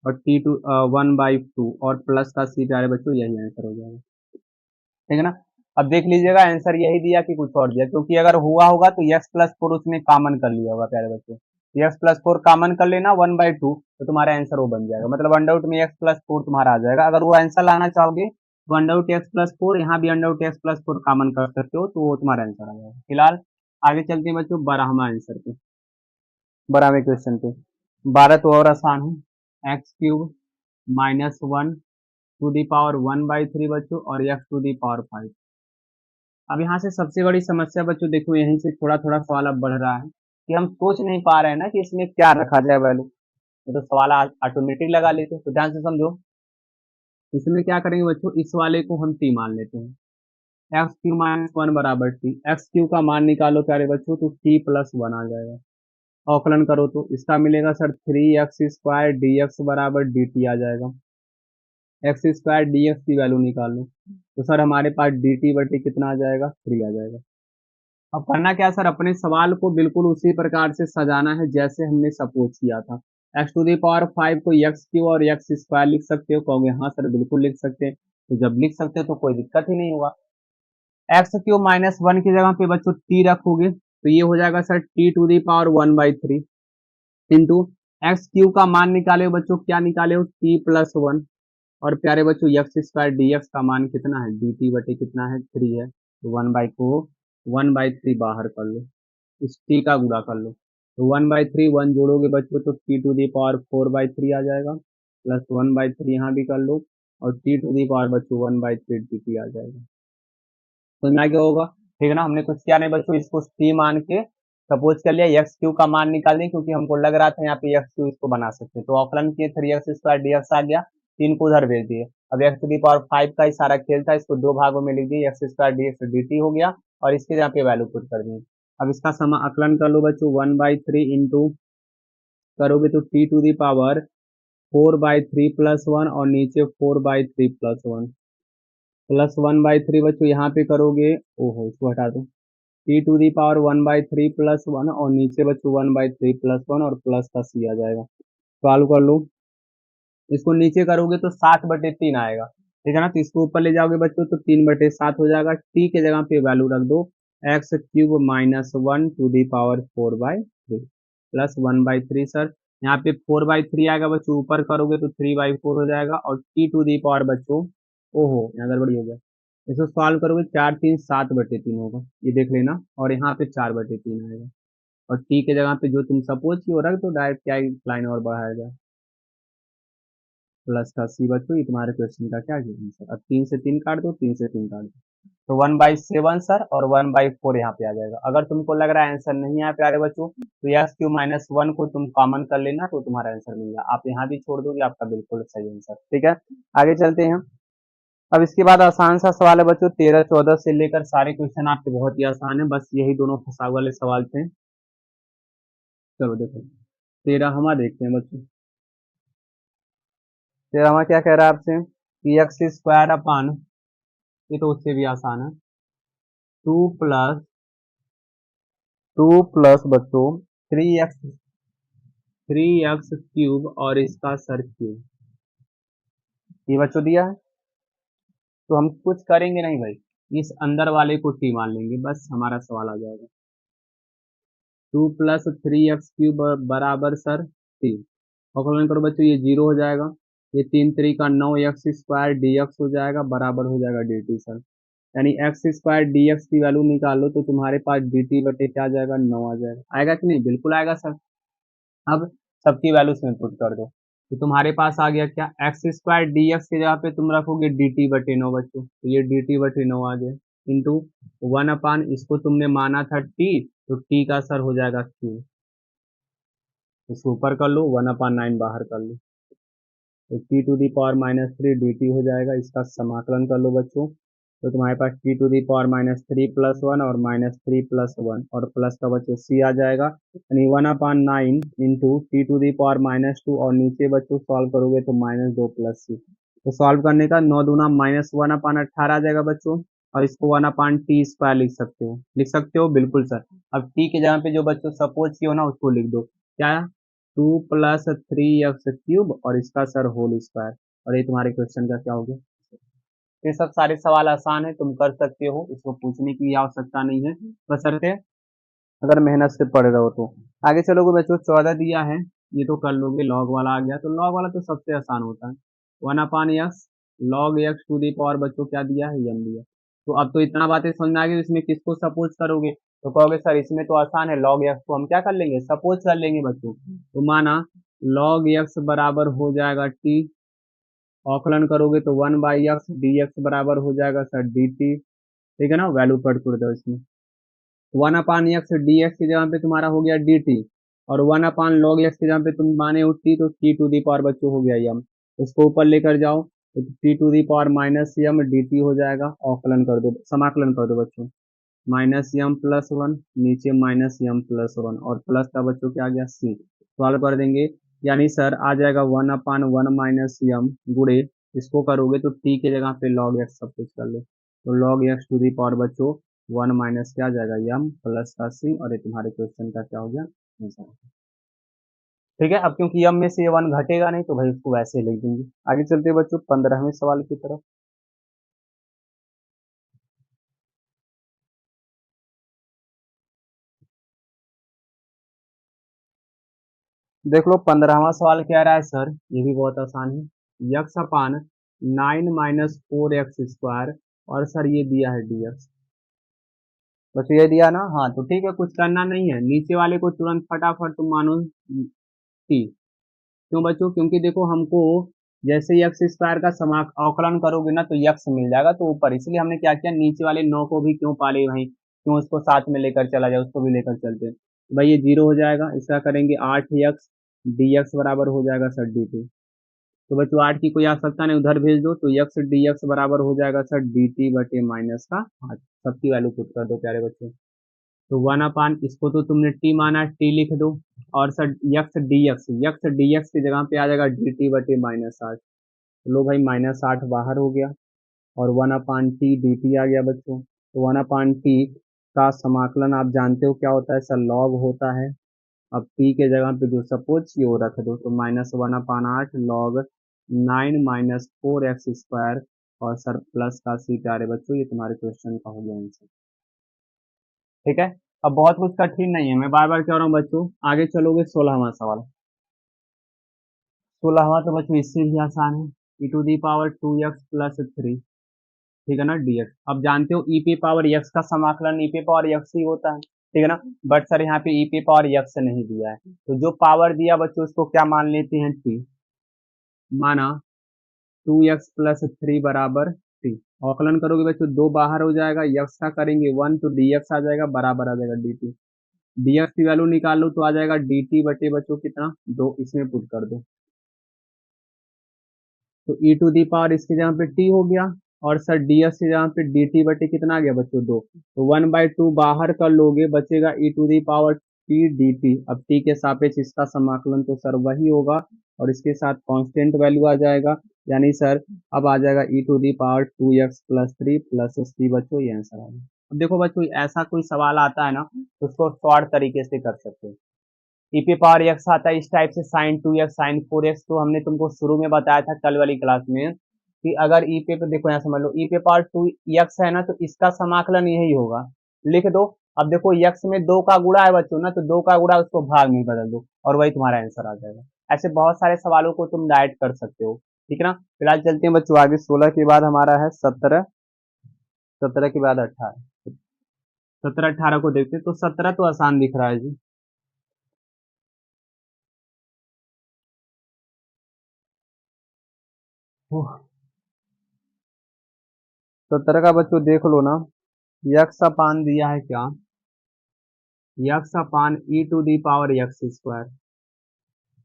और T to one by two और प्लस का सी प्यारे बच्चों यही आंसर हो जाएगा। ठीक है ना। अब देख लीजिएगा आंसर यही दिया कि कुछ और दिया, क्योंकि अगर हुआ होगा तो एक्स प्लस फोर उसने कॉमन कर लिया होगा प्यारे बच्चों। एक्स प्लस फोर कॉमन कर लेना वन बाई टू, तो तुम्हारा आंसर वो बन जाएगा, मतलब अंडर रूट में एक्स प्लस फोर तुम्हारा आ जाएगा। अगर वो आंसर लाना चाहोगे तो under root x plus four, यहाँ भी under root x plus four common कर सकते हो, तो वो तुम्हारा आंसर आ जाएगा। फिलहाल आगे चलते हैं बच्चों 12वां आंसर पे, 12वें क्वेश्चन पे। 12 तो और आसान है, x cube minus one to the power one by three बच्चों और x to the power five. अब यहाँ से सबसे बड़ी समस्या बच्चों देखो, यहीं से थोड़ा थोड़ा सवाल अब बढ़ रहा है कि हम सोच नहीं पा रहे हैं ना कि इसमें क्या रखा जाए वैल्यू, तो सवाल ऑटोमेटिक लगा लेते हैं। तो ध्यान से समझो, इसमें क्या करेंगे बच्चों, इस वाले को हम टी मान लेते हैं, एक्स क्यू माइनस वन बराबर टी। एक्स क्यू का मान निकालो प्यारे बच्चों तो टी प्लस वन आ जाएगा। अवकलन करो तो इसका मिलेगा sir three x square d x बराबर डी टी आ जाएगा। एक्स स्क्वायर डी एक्स की वैल्यू निकाल लो तो सर हमारे पास डी टी बटे कितना आ जाएगा, थ्री आ जाएगा। अब करना क्या सर, अपने सवाल को बिल्कुल उसी प्रकार से सजाना है जैसे हमने सपोज किया था। X to the power five को एक्स क्यू और एक्स स्क्वायर लिख सकते हो, कहोगे हाँ सर बिल्कुल लिख सकते हैं। तो जब लिख सकते हो तो कोई दिक्कत ही नहीं होगा। एक्स क्यू माइनस वन की जगह पे बच्चों टी रखोगे तो ये हो जाएगा sir t to the power one by three into x cube का मान निकाले हो बच्चों, क्या निकाले हो टी प्लस वन, और प्यारे बच्चों एक्स स्क्वायर डी एक्स का मान कितना है, डी टी बटे कितना है थ्री है, तो वन बाई को वन बाई थ्री बाहर कर लो, इस टी का गुणा कर लो, तो वन बाई थ्री वन जोड़ोगे बच्चों तो t to the power four by three आ जाएगा, प्लस वन बाई थ्री यहाँ भी कर लो और टी टू दी पावर बच्चों one by three d t आ जाएगा। तो ना क्या होगा, ठीक है ना। हमने कुछ किया नहीं बच्चों, इसको टी मान के सपोज कर लिया, एक्स क्यू का मान निकाल दें, क्योंकि हमको लग रहा था यहाँ पे एक्स क्यू इसको बना सकते हैं। तो ऑकलन किए, 3x² dx आ गया, 3 को उधर भेज दिए। अब x⁵ का ही सारा खेल था, इसको 2 भागों में लिख दिए, x² dx dt हो गया, और इसके यहाँ पे वैल्यू पुट कर दिए। अब इसका समाकलन कर लो बच्चों, 1/3 इंटू करोगे तो t⁴/3 + 1 और नीचे 4/3 + 1 प्लस 1/3 बच्चों यहाँ पे करोगे, ओहो इसको हटा दो, t⁴ 1/3 + 1 और नीचे बच्चों 1/3 + 1 और प्लस का c आ जाएगा। सॉल्व कर लो, इसको नीचे करोगे तो 7/3 आएगा, ठीक है ना। तो इसको ऊपर ले जाओगे बच्चों तो 3/7 हो जाएगा। टी के जगह पे वैल्यू रख दो, x³ - 1⁴/3 प्लस 1/3 सर, यहाँ पे 4/3 आएगा बच्चों, ऊपर करोगे तो 3/4 हो जाएगा, और t⁴ बच्चों, ओहो यहाँ गड़बड़ी हो गया, इसको सॉल्व करोगे 4 3 7/3 होगा, ये देख लेना, और यहाँ पे 4/3 आएगा, और टी के जगह पे जो तुम सपोज की हो रख दो डायरेक्ट, क्या लाइन और बढ़ाया जाए, प्लस का सी बच्चों, ये तुम्हारे क्वेश्चन का क्या गिवन सर। अब 3 से 3 काट दो, 3 से 3 काट दो, तो 1/7 सर, और 1/4 यहाँ पे आ जाएगा। अगर तुमको लग रहा है आंसर नहीं है प्यारे बच्चों, तो x³ - 1 को तुम कॉमन कर लेना, तो तुम्हारा आंसर मिल जाए। आप यहाँ भी छोड़ दोगे, आपका बिल्कुल सही आंसर, ठीक है। आगे चलते हैं। अब इसके बाद आसान सा सवाल है बच्चों, 13 14 से लेकर सारे क्वेश्चन आपके बहुत ही आसान है, बस यही दोनों फंसाव वाले सवाल थे। चलो देखो, 13वां देखते हैं बच्चों। 13वां क्या कह रहा है आपसे कि x² ये तो उससे भी आसान है, 2 प्लस बच्चों 3x³ और इसका सर क्यूब, ये बच्चों दिया है। तो हम कुछ करेंगे नहीं भाई, इस अंदर वाले को टी मान लेंगे, बस हमारा सवाल आ जाएगा। 2 + 3x³ बराबर सर टी, अवकलन करो बच्चों, ये 0 हो जाएगा, ये 3×3 = 9 x² dx हो जाएगा, बराबर हो जाएगा dt सर, यानी x² dx की वैल्यू निकालो तो तुम्हारे पास dt बटे क्या आ जाएगा, 9 आ जाएगा। आएगा कि नहीं, बिल्कुल आएगा सर। अब सबकी वैल्यू इसमें पुट कर दो, तो तुम्हारे पास आ गया क्या, x² dx की जगह पे तुम रखोगे dt बटे 9 बच्चों, तो ये dt बटे 9 आ गया, इंटू 1/, इसको तुमने माना था t, तो t का सर हो जाएगा q, इसको ऊपर कर लो, 1/9 बाहर कर लो, तो t⁻³ dt हो जाएगा। इसका समाकलन कर लो बच्चों, तो तुम्हारे पास t⁻³ + 1 और -3 + 1 और प्लस का बच्चों c आ जाएगा, यानी 1/9 इंटू t⁻² और नीचे बच्चों सॉल्व करोगे तो -2 + c, तो सॉल्व करने का 9 दूना -1/18 आ जाएगा बच्चों, और इसको 1/t² बिल्कुल सर। अब t के जगह पे जो बच्चों सपोज किए हो ना, उसको लिख दो, क्या, 2 + 3x³ और इसका सर होल स्क्वायर, और ये तुम्हारे क्वेश्चन का क्या हो गया। ये सब सारे सवाल आसान है, तुम कर सकते हो, इसको पूछने की आवश्यकता नहीं है, बशर्ते अगर मेहनत से पढ़ रहे हो तो। आगे चलोगे बच्चों, 14 दिया है, ये तो कर लोगे, लॉग वाला आ गया, तो लॉग वाला तो सबसे आसान होता है, 1/x log x⁴ बच्चों क्या दिया है, यम दिया। तो अब तो इतना बातें समझ में आ गई, इसमें किसको सपोज करोगे, तो कहोगे सर इसमें तो आसान है, log x को हम क्या कर लेंगे, सपोज कर लेंगे बच्चों, तो माना log x बराबर हो जाएगा t, औकलन करोगे तो 1/x dx बराबर हो जाएगा सर dt, ठीक है ना, वैल्यू पट कर दो इसमें, 1/x dx की जगह पे तुम्हारा हो गया dt, और 1/log x की जगह पे तुम माने हो t, तो t⁴ बच्चों हो गया यम, इसको ऊपर लेकर जाओ तो t⁻- यम dt हो जाएगा, औकलन कर दो, समाकलन कर दो बच्चों, -m+1 नीचे -m+1 और प्लस का बच्चों क्या आ गया c, सॉल्व कर देंगे, यानी सर आ जाएगा 1/1 - गुड़े, इसको करोगे तो t के जगह पे log x सब कुछ कर लो, तो log x⁴ बच्चों 1 माइनस क्या आ जाएगा यम प्लस का c, और ये तुम्हारे क्वेश्चन का क्या हो गया आंसर, ठीक है। अब क्योंकि यम में से ये 1 घटेगा नहीं, तो भाई उसको वैसे ही लिख देंगे। आगे चलते बच्चों 15वें सवाल की तरफ। देख लो 15वां सवाल क्या रहा है सर, ये भी बहुत आसान है, x/9 - 4x², और सर ये दिया है dx, बस ये दिया ना, हाँ तो ठीक है, कुछ करना नहीं है, नीचे वाले को तुरंत फटाफट तुम मानो t, क्यों बच्चों, क्योंकि देखो हमको जैसे ही एक्स स्क्वायर का अवकलन करोगे ना तो यक्स मिल जाएगा तो ऊपर, इसलिए हमने क्या किया, नीचे वाले 9 को भी क्यों पाले भाई, क्यों उसको साथ में लेकर चला जाए, उसको भी लेकर चलते हैं। तो भाई ये 0 हो जाएगा, इसका करेंगे 8x dx बराबर हो जाएगा सर dt। तो बच्चों 8 की कोई आवश्यकता नहीं, उधर भेज दो, तो x dx बराबर हो जाएगा सर dt बटे माइनस का 8। सबकी वैल्यू पुट कर दो प्यारे बच्चों। तो 1 अपान, इसको तो तुमने t माना, t लिख दो, और सर x dx की जगह पे आ जाएगा dt बटे माइनस 8। लो भाई माइनस 8 बाहर हो गया, और 1 अपान टी डी टी आ गया बच्चों। तो 1 अपान टी का समाकलन आप जानते हो क्या होता है सर, लॉग होता है। अब टी के जगह पे जो सपोज ये वो रख दो, तो -1/8 लॉग 9 - 4x स्क्वायर, और सर प्लस का सी प्यारे बच्चों, ये तुम्हारे क्वेश्चन का हो गया आंसर। ठीक है, अब बहुत कुछ कठिन नहीं है, मैं बार बार कह रहा हूँ बच्चों। आगे चलोगे 16वां सवाल। 16वां तो बच्चों इससे भी आसान है, e⁻2x+3, ठीक है ना, dx। अब जानते हो e पे पावर x का समाकलन e पे पावर x ही होता है, ठीक है ना। बट सर यहाँ पे e पे पावर x नहीं दिया है, तो जो पावर दिया बच्चों उसको क्या मान लेते हैं, t। माना 2x+3 बराबर t। अवकलन करोगे बच्चों, दो बाहर हो जाएगा, x का करेंगे 1 तो dx आ जाएगा, बराबर आ जाएगा dt। dx की वैल्यू निकाल लो तो आ जाएगा dt बटे बच्चों कितना, 2, इसमें पुट कर दो। तो e टू दी पावर इसके जगह पे t हो गया, और सर ds की जगह पे dt बटे कितना आ गया बच्चों, 2। तो 1/2 बाहर कर लोगे, बचेगा e to the power t dt। अब t के सापेक्ष इसका समाकलन तो सर वही होगा, और इसके साथ कांस्टेंट वैल्यू आ जाएगा, यानी सर अब आ जाएगा e to the power 2x+3 plus t बच्चों, ये आंसर आ गया। अब देखो बच्चों ऐसा कोई सवाल आता है ना तो उसको शॉर्ट तरीके से कर सकते हो। ई पे पावर एक्स आता है इस टाइप से, sin 2x sin 4x, तो हमने तुमको शुरू में बताया था कल वाली क्लास में कि अगर ई पे देखो यहाँ समझ लो, ई पे पावर 2x है ना तो इसका समाकलन यही होगा, लिख दो। अब देखो x में 2 का गुणा है बच्चों ना, तो 2 का गुणा उसको भाग में बदल दो और वही तुम्हारा आंसर आ जाएगा। ऐसे बहुत सारे सवालों को तुम डायरेक्ट कर सकते हो, ठीक है ना। फिलहाल चलते हैं बच्चों आगे, 16 के बाद हमारा है 17, 17 के बाद 18। 17 18 को देखते हैं, तो 17 तो आसान दिख रहा है जी। ओह, 17 का बच्चों देख लो ना, यक्स अपान दिया है क्या, x upon e to the power x square,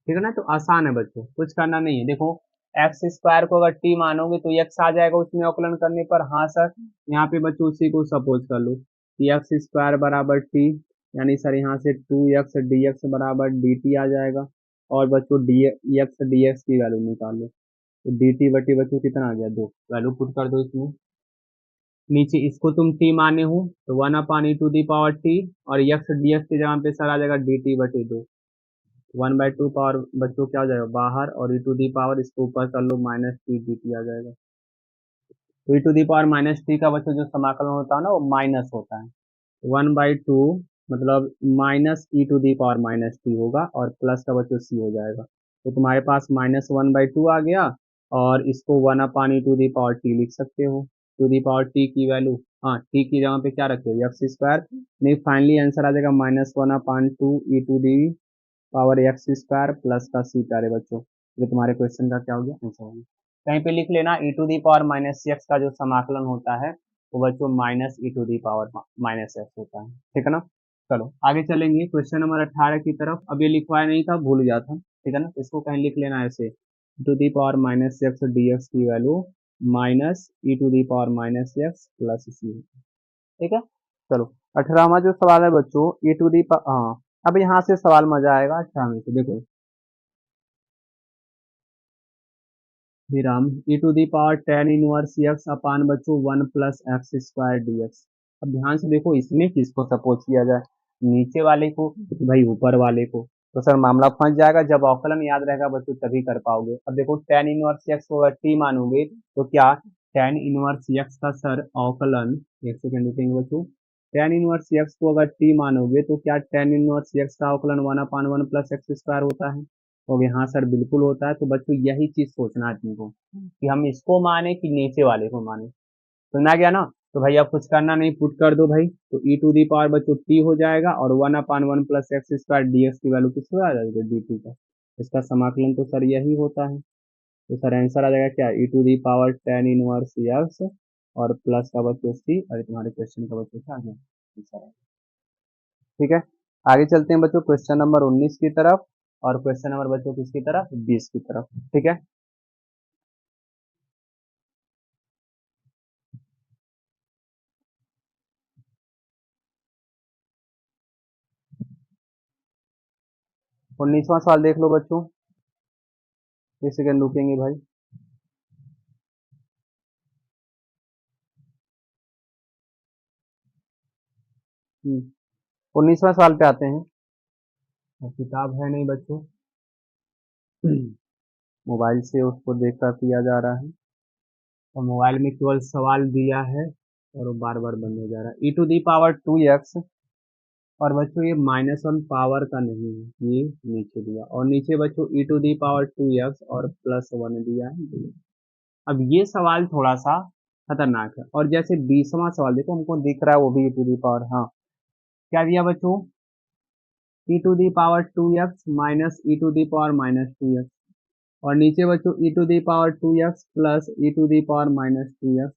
ठीक है ना। तो आसान है बच्चों, कुछ करना नहीं है। देखो एक्स स्क्वायर को अगर टी मानोगे तो एक्स आ जाएगा उसमें अवकलन करने पर, हाँ सर। यहाँ पे बच्चों उसी को सपोज कर लो कि एक्स स्क्वायर बराबर टी, यानी सर यहाँ से 2x बराबर डी टी आ जाएगा, और बच्चों डी एक्स की वैल्यू निकाल लो, तो डी टी बटी बच्चों कितना आ गया, 2। वैल्यू पुट कर दो इसमें, नीचे इसको तुम t माने हो तो 1/e⁻t, और x dx की जगह पे सर आ जाएगा dt बटे 2। 1/2 पावर बच्चों क्या हो जाएगा बाहर, और e टू दी पावर इसको ऊपर कर लो -t dt आ जाएगा। तो e to the power -t का बच्चों जो समाकलन होता है ना वो माइनस होता है, 1/2 मतलब -e⁻t होगा, और प्लस का बच्चों c हो जाएगा। तो तुम्हारे पास -1/2 आ गया, और इसको 1/e⁻t लिख सकते हो, टू दी पावर t की वैल्यू, हाँ t की जगह पे क्या रखे हो, एक्स स्क्वायर, नहीं फाइनली आंसर आ जाएगा -1/2 e to the power x square plus का c प्यारे बच्चों। ये तुम्हारे क्वेश्चन का क्या हो गया, आंसर हो गया। कहीं पे लिख लेना e to the power -x का जो समाकलन होता है वो बच्चों -e⁻ होता है, ठीक है ना। चलो आगे चलेंगे क्वेश्चन नंबर 18 की तरफ। अब ये लिखवाया नहीं था, भूल गया था, ठीक है ना। इसको कहीं लिख लेना ऐसे, to the power -x dx की वैल्यू -e⁻x प्लस सी, ठीक है। चलो 18वां जो सवाल है बच्चों, e टू दी पावर, हाँ अब यहाँ से सवाल मजा आएगा। 18वें से देखो, विराम e to the power tan inverse x upon बच्चों 1 + x² dx। अब ध्यान से देखो इसमें किसको सपोज किया जाए, नीचे वाले को कि भाई ऊपर वाले को, तो सर मामला फंस जाएगा। जब अवकलन याद रहेगा बच्चों तभी कर पाओगे। अब देखो tan इनवर्स एक्स को अगर t मानोगे तो क्या tan इनवर्स एक्स का सर अवकलन, एक सेकेंड रुकेंगे बच्चों, tan इनवर्स एक्स को अगर t मानोगे तो क्या tan इनवर्स एक्स का अवकलन 1/1 + x² होता है, तो यहाँ सर बिल्कुल होता है। तो बच्चों यही चीज सोचना है तुमको कि हम इसको माने कि नीचे वाले को माने, सुना गया ना। तो भाई अब कुछ करना नहीं, पुट कर दो भाई, तो ई टू दी पावर बच्चों टी हो जाएगा, और 1/1 + x² dx की वैल्यू किसको आ जाएगी, dt का। इसका समाकलन तो सर यही होता है। तो सर आंसर आ जाएगा क्या, e to the power tan inverse x और प्लस का बच्चों सी, और तुम्हारे क्वेश्चन का बच्चों क्या आ गया आंसर। ठीक है, आगे चलते हैं बच्चों क्वेश्चन नंबर 19 की तरफ, और क्वेश्चन नंबर बच्चों किसकी तरफ, 20 की तरफ। ठीक है, 19वां सवाल देख लो बच्चों, किस सेकंड रुकेंगे भाई। हम्म, 19वां सवाल पे आते हैं। और किताब है नहीं बच्चों, मोबाइल से उसको देखकर किया जा रहा है, और मोबाइल में केवल सवाल दिया है और वो बार बार बंद हो जा रहा है। E to the power two x, और बच्चों ये -1 पावर का नहीं है, ये नीचे दिया, और नीचे बच्चों e to the power two x और +1 दिया है। अब ये सवाल थोड़ा सा खतरनाक है, और जैसे 20वां सवाल देखो हमको दिख रहा है वो भी ई टू दी पावर, हाँ क्या दिया बच्चों, e to the power two x minus e to the power -2x, और नीचे बच्चों e to the power two x plus e to the power -2x,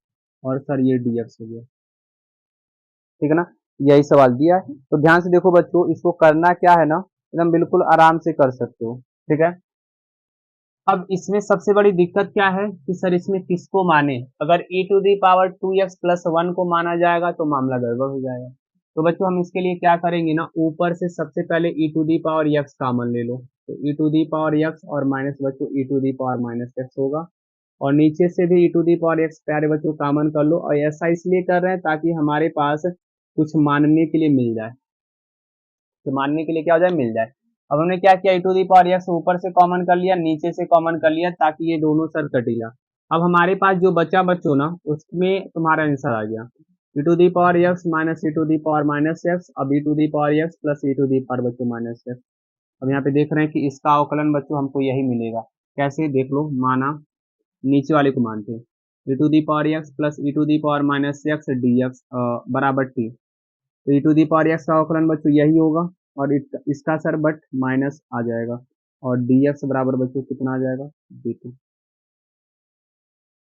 और सर ये dx हो गया। ठीक है ना, यही सवाल दिया है, तो ध्यान से देखो बच्चों, इसको करना क्या है ना, एकदम बिल्कुल आराम से कर सकते हो। ठीक है, अब इसमें सबसे बड़ी दिक्कत क्या है कि सर इसमें किसको माने, अगर e to the power 2x+1 को माना जाएगा तो मामला गड़बड़ हो जाएगा। तो बच्चों हम इसके लिए क्या करेंगे ना, ऊपर से सबसे पहले e to the power x common ले लो, तो e to the power x और माइनस बच्चों e to the power -x होगा, और नीचे से भी e to the power x प्यारे बच्चों कॉमन कर लो, और ऐसा इसलिए कर रहे हैं ताकि हमारे पास कुछ मानने के लिए मिल जाए, तो मानने के लिए क्या हो जाए, मिल जाए। अब हमने क्या किया, ई टू दी पावर एक्स ऊपर से कॉमन कर लिया, नीचे से कॉमन कर लिया, ताकि ये दोनों सर कट गया। अब हमारे पास जो बचा बच्चों ना, उसमें तुम्हारा आंसर आ गया, e to the power x minus e to the power -x, अब e to the power x plus e to the power बच्चों -x। अब यहाँ पे देख रहे हैं कि इसका अवकलन बच्चों हमको यही मिलेगा, कैसे देख लो, माना नीचे वाले को मानते हैं, e to the power x plus e to the power -x dx बराबर टी, तो e to the power x का अवकलन बच्चों यही होगा, और इसका सर बट माइनस आ जाएगा, और dx बराबर बच्चों कितना आ जाएगा, dt।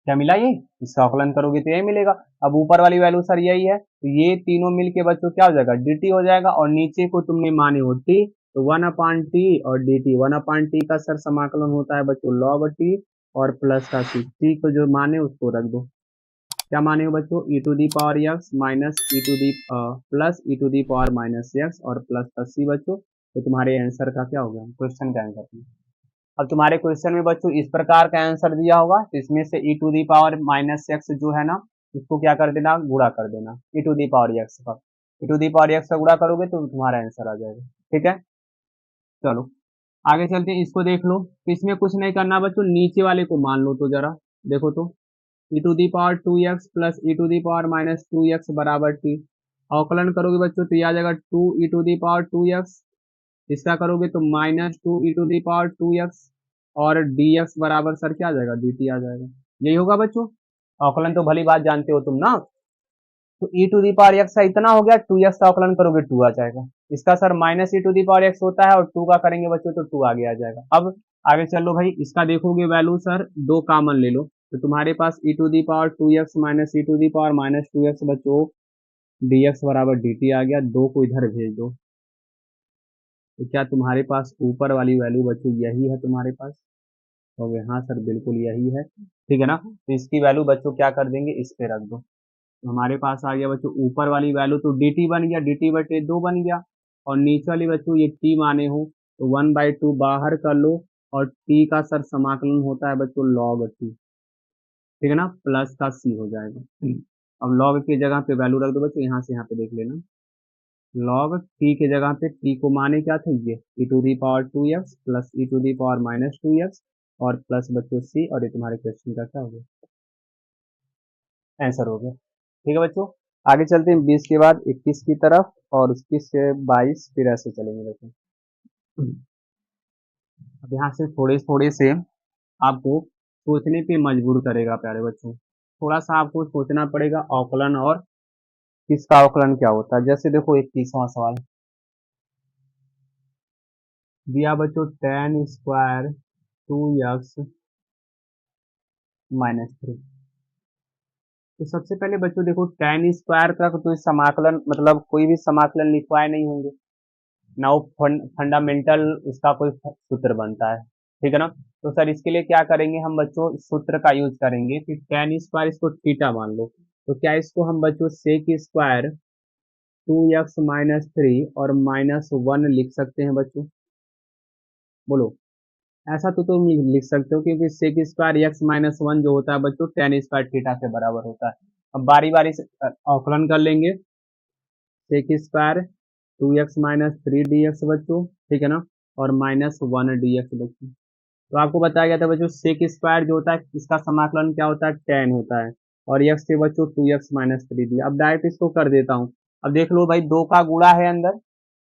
क्या मिला, ये इसका अवकलन करोगे तो यही मिलेगा। अब ऊपर वाली वैल्यू सर यही है, तो ये तीनों मिलके बच्चों क्या हो जाएगा, dt हो जाएगा, और नीचे को तुमने माने हो t, तो 1/t और dt, 1/t का सर समाकलन होता है बच्चों log t, और प्लस का t को जो माने उसको रख दो, क्या माने हो बच्चों, e to the power x minus e to the plus e to the power -x और प्लस का सी बच्चों, तो तुम्हारे आंसर का क्या हो गया, क्वेश्चन का आंसर। अब तुम्हारे क्वेश्चन में बच्चों इस प्रकार का आंसर दिया होगा, तो इसमें से ई टू दी पावर -x जो है ना, उसको क्या कर देना, गुणा कर देना ई टू दी पावर एक्स का, ई टू दी पावर एक्स का गुणा करोगे तो तुम्हारा आंसर आ जाएगा। ठीक है, चलो आगे चलते हैं, इसको देख लो, तो इसमें कुछ नहीं करना बच्चों, नीचे वाले को मान लो, तो जरा देखो तो, e to the power 2x plus e to the power -2x बराबर टी, अवकलन करोगे बच्चों तो यह आ जाएगा 2 ई टू दी पावर 2x, इसका करोगे तो -2 ई टू दी पावर 2x, और dx बराबर सर क्या आ जाएगा, dt आ जाएगा। यही होगा बच्चों, अवकलन तो भली बात जानते हो तुम ना, तो e to the power x का इतना हो गया, 2x का अवकलन करोगे 2 आ जाएगा, इसका sir minus e to the power x होता है, और 2 का करेंगे बच्चों तो 2 आगे आ जाएगा। अब आगे चलो भाई, इसका देखोगे वैल्यू सर दो कामन ले लो, तो तुम्हारे पास e to the power 2x minus e to the power -2x बच्चों, dx बराबर dt आ गया, दो को इधर भेज दो, तो क्या तुम्हारे पास ऊपर वाली वैल्यू बच्चों यही है तुम्हारे पास, तो हाँ सर बिल्कुल यही है। ठीक है ना, तो इसकी वैल्यू बच्चों क्या कर देंगे, इस पे रख दो, तो हमारे पास आ गया बच्चों ऊपर वाली वैल्यू तो dt बन गया, dt/2 बन गया, और नीचे वाली बच्चों ये t माने हो तो 1/2 बाहर कर लो, और t का सर समाकलन होता है बच्चों log t, ठीक है ना, प्लस का c हो जाएगा। अब log की जगह पे वैल्यू रख दो बच्चों, यहाँ पे देख लेना, log t के जगह पे t को माने क्या थे, ये e to the power 2x plus e to the power -2x, और प्लस बच्चों c, और ये तुम्हारे क्वेश्चन का क्या हो गया, आंसर हो गया। ठीक है बच्चों, आगे चलते हैं 20 के बाद 21 की तरफ, और 21 से 22 फिर ऐसे चलेंगे बच्चों। अब यहाँ से थोड़े थोड़े से आपको सोचने पे मजबूर करेगा प्यारे बच्चों, थोड़ा सा आपको सोचना पड़ेगा अवकलन और किसका अवकलन क्या होता है। जैसे देखो 21वां सवाल दिया बच्चों, tan² 2x -3। तो सबसे पहले बच्चों देखो tan स्क्वायर का तो इस समाकलन मतलब कोई भी समाकलन लिखवाए नहीं होंगे ना, वो फंडामेंटल उसका कोई सूत्र बनता है, ठीक है ना। तो सर इसके लिए क्या करेंगे हम बच्चों, इस सूत्र का यूज करेंगे कि tan स्क्वायर इसको थीटा मान लो, तो क्या इसको हम बच्चों सेक स्क्वायर 2x-3 और -1 लिख सकते हैं बच्चों, बोलो। ऐसा तो तुम लिख सकते हो क्योंकि सेक स्क्वायर x-1 जो होता है बच्चों tan स्क्वायर थीटा के बराबर होता है। अब बारी बारी से अवकलन कर लेंगे, सेक स्क्वायर 2x-3 dx बच्चों, ठीक है ना, और -1 dx बच्चों। तो आपको बताया गया था बच्चों सेक स्क्वायर जो होता है इसका समाकलन क्या होता है, tan होता है, और x से बच्चों 2x-3 दिया। अब डायरेक्ट इसको कर देता हूँ। अब देख लो भाई, दो का गुणा है अंदर,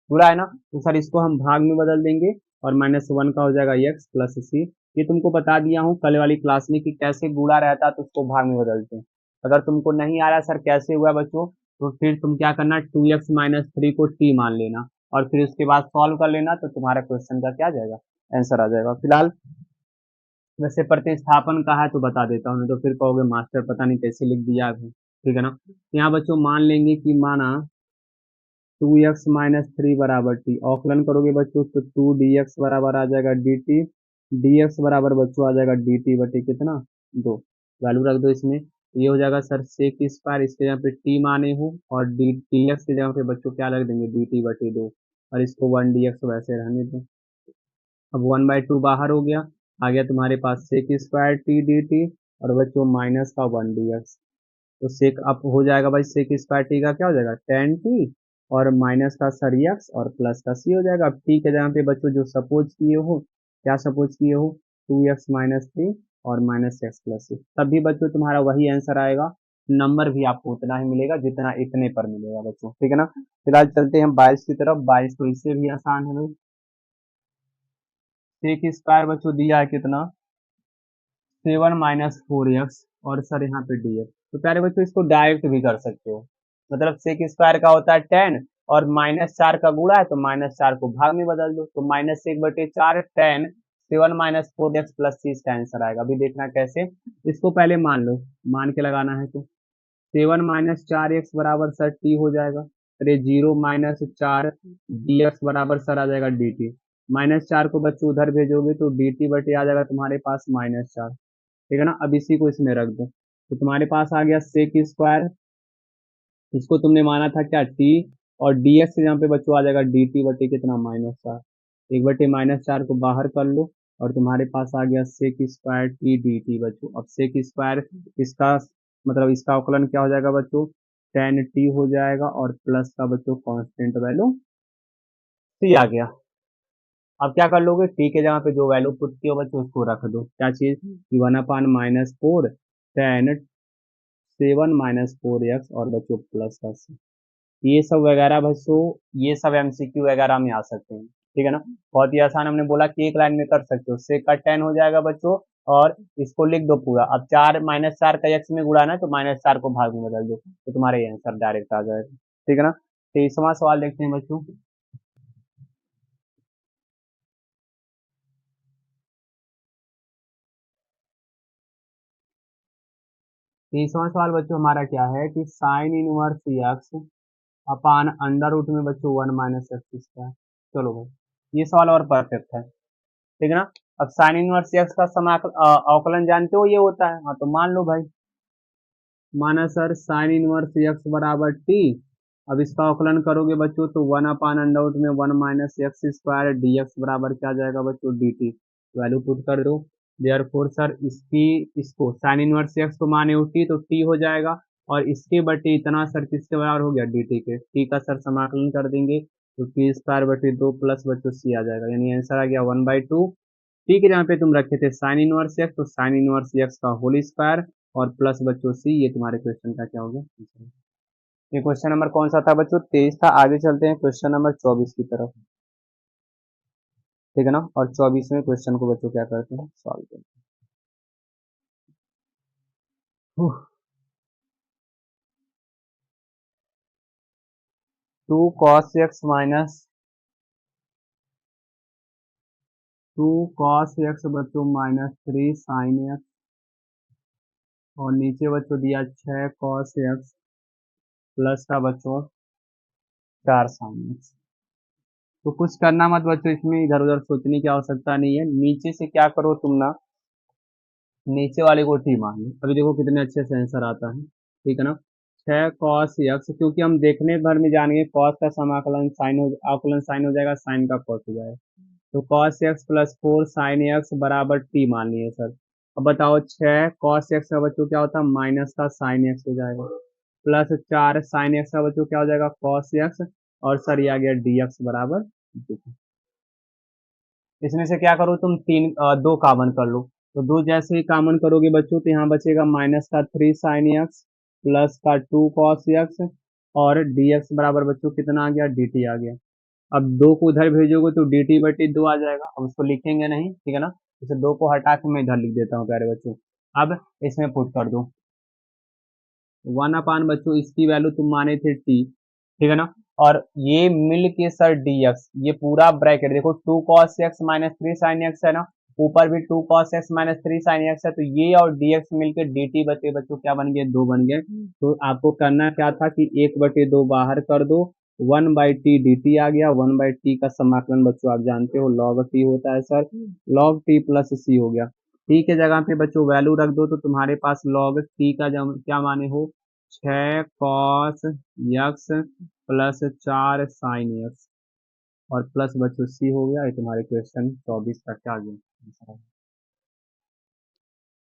बुरा है ना, तो सर इसको हम भाग में बदल देंगे और -1 का हो जाएगा x प्लस सी। ये तुमको बता दिया हूँ कल वाली क्लास में कि कैसे गुणा रहता है तो उसको भाग में बदलते हैं। अगर तुमको नहीं आ रहा सर कैसे हुआ बच्चों, तो फिर तुम क्या करना, 2x-3 को t मान लेना और फिर उसके बाद सॉल्व कर लेना, तो तुम्हारा क्वेश्चन का क्या आ जाएगा, आंसर आ जाएगा। फिलहाल वैसे प्रतिस्थापन का है तो बता देता हूँ, नहीं तो फिर कहोगे मास्टर पता नहीं कैसे लिख दिया अभी, ठीक है ना। यहाँ बच्चों मान लेंगे कि माना 2x-3 बराबर टी, अवकलन करोगे बच्चों तो 2 dx बराबर आ जाएगा dt, dx बराबर बच्चों आ जाएगा dt बटे कितना, 2। वैल्यू रख दो इसमें, ये हो जाएगा सर सेक स्क्वायर, इसके जगह पे t माने हो और dx की जगह पे बच्चों क्या रख देंगे dt बटे 2, और इसको 1 dx वैसे रहने दो। अब 1/2 बाहर हो गया, आ गया तुम्हारे पास सेक स्क्वायर टी dt और बच्चों माइनस का 1 dx। तो सेक अप हो जाएगा भाई, सेक स्क्वायर टी का क्या हो जाएगा tan टी और माइनस का सर एक्स और प्लस का सी हो जाएगा। अब टी के जगह पे बच्चों जो सपोज किए हो, क्या सपोज किए हो, 2x-3 और -x प्लस सी, तब भी बच्चों तुम्हारा वही आंसर आएगा, नंबर भी आपको उतना ही मिलेगा जितना इतने पर मिलेगा बच्चों, ठीक है ना। फिलहाल चलते हैं 22 की तरफ। 22 तो इससे भी आसान है भाई, सेक स्क्वायर बच्चों दिया है कितना, 7-4x और सर यहाँ पे dx। तो प्यारे बच्चों इसको डायरेक्ट भी कर सकते हो, मतलब सेक स्क्वायर का होता है tan और -4 का गुणा है तो -4 को भाग में बदल दो, तो -1/4 tan 7-4x प्लस सी इसका आंसर आएगा। अभी देखना कैसे, इसको पहले मान लो, मान के लगाना है तो 7-4x बराबर सर t हो जाएगा, अरे 0-4 dx बराबर सर आ जाएगा dt, -4 को बच्चों उधर भेजोगे तो dt बटे आ जाएगा तुम्हारे पास -4, ठीक है ना। अब इसी को इसमें रख दो, तो तुम्हारे पास आ गया सेक स्क्वायर, इसको तुमने माना था क्या टी, और dx से यहाँ पे बच्चों आ जाएगा dt बटे कितना -4, 1/-4 को बाहर कर लो और तुम्हारे पास आ गया सेक स्क्वायर टी dt बच्चों। अब सेक स्क्वायर इसका मतलब इसका अवकलन क्या हो जाएगा बच्चों, tan t हो जाएगा और प्लस का बच्चों कांस्टेंट वैल्यू सी आ गया। अब क्या कर लोगे, टी के जगह पे जो वैल्यू पुट की हो बच्चों उसको रख दो, क्या चीज, 1/-4 tan 7-4x और बच्चों प्लस का सी। ये सब वगैरह बच्चों, ये सब एमसीक्यू वगैरह में आ सकते हैं, ठीक है ना। बहुत ही आसान, हमने बोला कि एक लाइन में कर सकते हो, सेक का tan हो जाएगा बच्चों और इसको लिख दो पूरा। अब 4 -4 का x में गुणा ना तो -4 को भाग में बदल दो, तो तुम्हारा ये आंसर डायरेक्ट आ जाएगा, ठीक है ना। 23वां सवाल देखते हैं बच्चों। 23वां सवाल बच्चों हमारा क्या है कि sine inverse x upon under root में बच्चों 1 - x स्क्वायर। चलो भाई ये सवाल और परफेक्ट है, ठीक है ना। अब साइन इनवर्स एक्स का अवकलन जानते हो ये होता है, हाँ तो मान लो भाई, माना सर साइन इनवर्स एक्स बराबर टी, अब इसका अवकलन करोगे बच्चों तो 1/√1 में 1 - x² dx बराबर क्या आ जाएगा बच्चों dt, वैल्यू पुट कर दो। देयरफॉर सर इसकी इसको साइन इनवर्स एक्स को माने हो टी तो टी हो जाएगा और इसके बटे इतना सर किसके बराबर हो गया dt के, टी का सर समाकलन कर देंगे तो t² बटे 2 प्लस बच्चों सी आ जाएगा, यानी आंसर आ गया 1/2। टी के जहाँ पे तुम रखे थे साइन इनवर्स एक्स तो साइन इनवर्स एक्स का होल स्क्वायर और प्लस बच्चों सी, ये तुम्हारे क्वेश्चन का क्या हो गया। ये क्वेश्चन नंबर कौन सा था बच्चों, 23 था। आगे चलते हैं क्वेश्चन नंबर 24 की तरफ, ठीक है ना। और 24वें क्वेश्चन को बच्चों क्या करते हैं, सॉल्व करते हैं। 2 cos x बच्चों -3 sin x और नीचे बच्चों दिया 6 cos x प्लस का बच्चों 4 sin x। तो कुछ करना मत बच्चों, इसमें इधर उधर सोचने की आवश्यकता नहीं है। नीचे से क्या करो तुम ना, नीचे वाले को टी मान लो। अभी देखो कितने अच्छे से आंसर आता है, ठीक है ना। 6 cos x, क्योंकि हम देखने भर में जानेंगे कॉस का समाकलन साइन हो, आकलन साइन हो जाएगा, साइन का कॉस हो जाएगा। तो cos x plus 4 sin x बराबर टी मान लिए सर। अब बताओ 6 cos x का बच्चों क्या होता है, माइनस का sin x हो जाएगा, प्लस 4 sin x का बच्चों क्या हो जाएगा, cos x, और सर ये आ गया dx बराबर। इसमें से क्या करो तुम, दो कॉमन कर लो। तो दो जैसे ही कॉमन करोगे बच्चों तो यहाँ बचेगा माइनस का 3 sin x प्लस का 2 cos x, और dx बराबर बच्चों कितना आ गया, dt आ गया। अब दो को उधर भेजोगे तो dt बटी 2 आ जाएगा। अब उसको लिखेंगे नहीं, ठीक है ना। इसे दो को हटा के मैं इधर लिख देता हूँ प्यारे बच्चों। अब इसमें पुट कर दो 1 अपान बच्चों, इसकी वैल्यू तुम माने थे टी, ठीक है ना। और ये मिल के सर dx, ये पूरा ब्रैकेट देखो 2 cos x minus 3 sin x है ना, ऊपर भी 2 cos x minus 3 sin x है, तो ये और dx मिलके dt बचे बच्चों क्या बन गए, 2 बन गए। तो आपको करना क्या था कि 1/2 बाहर कर दो, 1/t dt आ गया। 1/t का समाकलन बच्चों आप जानते हो log t होता है sir, log t plus c हो गया। टी के जगह पे बच्चों वैल्यू रख दो, तो तुम्हारे पास log t का क्या माने हो, 6 cos x plus 4 sin x, और प्लस बच्चों सी हो गया। ये तुम्हारे क्वेश्चन 24 का क्या गया,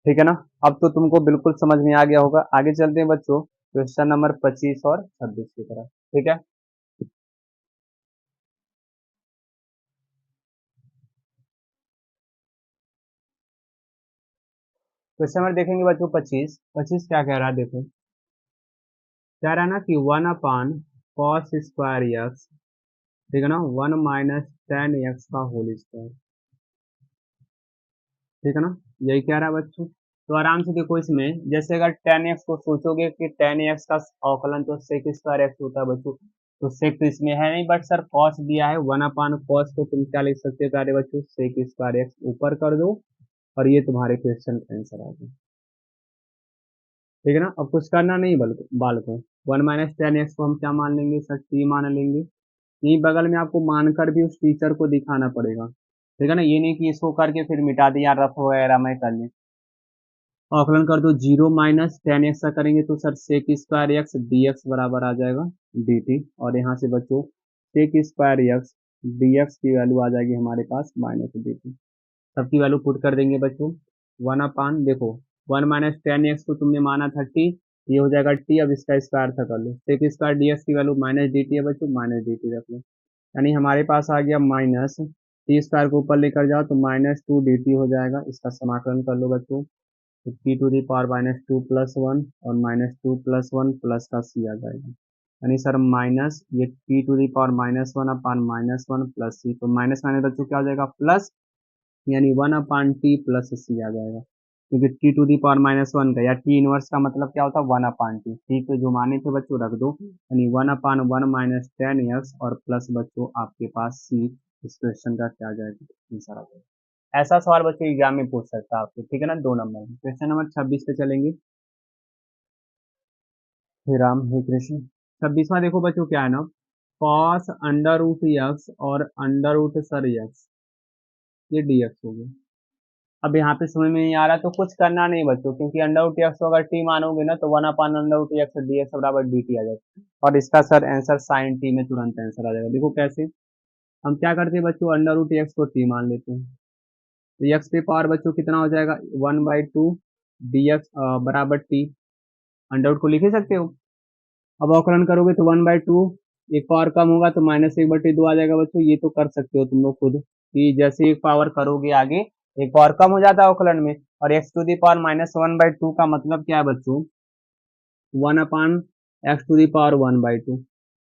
ठीक है ना। अब तो तुमको बिल्कुल समझ में आ गया होगा। आगे चलते हैं बच्चों क्वेश्चन नंबर 25 और 26 की तरफ, ठीक है। क्वेश्चन नंबर देखेंगे बच्चों 25। 25 क्या कह रहा है, देखो कह रहा है ना कि 1/cos²x, ठीक है ना, 1 - tan x का होल स्क्वायर, ठीक है ना, यही कह रहा है बच्चों। तो आराम से देखो इसमें, जैसे अगर tan x को सोचोगे कि tan x का अवकलन तो sec²x होता है बच्चों, तो sec तो इसमें है नहीं, बट सर cos दिया है, 1/cos को तुम क्या लिख सकते हो प्यारे बच्चों, sec²x ऊपर कर दो, और ये तुम्हारे क्वेश्चन का आंसर आ गया, ठीक है ना। अब कुछ करना नहीं बालकों, 1 - tan x को हम क्या मान लेंगे सर, t मान लेंगे। यही बगल में आपको मानकर भी उस टीचर को दिखाना पड़ेगा, ठीक है ना। ये नहीं कि इसको करके फिर मिटा दिया, रफ वगैरह मैं कर ले। आकलन कर दो, 0 - tan x का करेंगे तो सर sec²x dx बराबर आ जाएगा dt, और यहाँ से बच्चों sec²x dx की वैल्यू आ जाएगी हमारे पास माइनस dt। सबकी वैल्यू पुट कर देंगे बच्चों। 1 अपान देखो, 1 - tan x को तुमने माना 30, ये हो जाएगा t। अब इसका स्क्वायर था कर लो, sec² dx की वैल्यू माइनस dt है बच्चों, माइनस dt रख लो, यानी हमारे पास आ गया माइनस t² को ऊपर लेकर जाओ तो -2 dt हो जाएगा। इसका समाकलन कर लो बच्चों, तो t⁻⁻2 प्लस 1 और -2 प्लस 1 प्लस का c आ जाएगा, यानी सर माइनस ये t⁻⁻1 अपान -1 प्लस c, तो माइनस माइनस बच्चों क्या हो जाएगा, प्लस, यानी 1/t प्लस c आ जाएगा, क्योंकि t⁻⁻1 का या t इनवर्स का मतलब क्या होता है, 1/t। t पे जो माने थे बच्चों रख दो, यानी 1/1 - tan x, और प्लस बच्चों आपके पास c। इस क्वेश्चन का क्या आ जाएगा, आंसर आ जाएगा। ऐसा सवाल बच्चों एग्जाम में पूछ सकता है आपसे, ठीक है ना, 2 नंबर में। क्वेश्चन नंबर 26 पे चलेंगे। हे राम हे कृष्ण। 26वां देखो बच्चों क्या है ना, cos√x और अंडर रूट ये dx हो गया। अब यहाँ पे समझ में नहीं आ रहा तो कुछ करना नहीं बच्चों, क्योंकि अंडर रूट एक्स को अगर टी मानोगे ना तो 1/√x dx बराबर dt आ जाएगा, और इसका सर आंसर साइन टी में तुरंत आंसर आ जाएगा। देखो कैसे, हम क्या करते हैं बच्चों, अंडर रूट एक्स को टी मान लेते हैं, तो एक्स पे पावर बच्चों कितना हो जाएगा, 1/2 dx बराबर टी। अंडर रूट को लिख ही सकते हो। अब अवकलन करोगे तो 1/2, एक पावर कम होगा तो -1/2 आ जाएगा बच्चों। ये तो कर सकते हो तुम लोग खुद, कि जैसे एक पावर करोगे आगे एक पावर कम हो जाता है अवकलन में, और x⁻⁻1/2 का मतलब क्या है बच्चों, 1/x⁻1/2,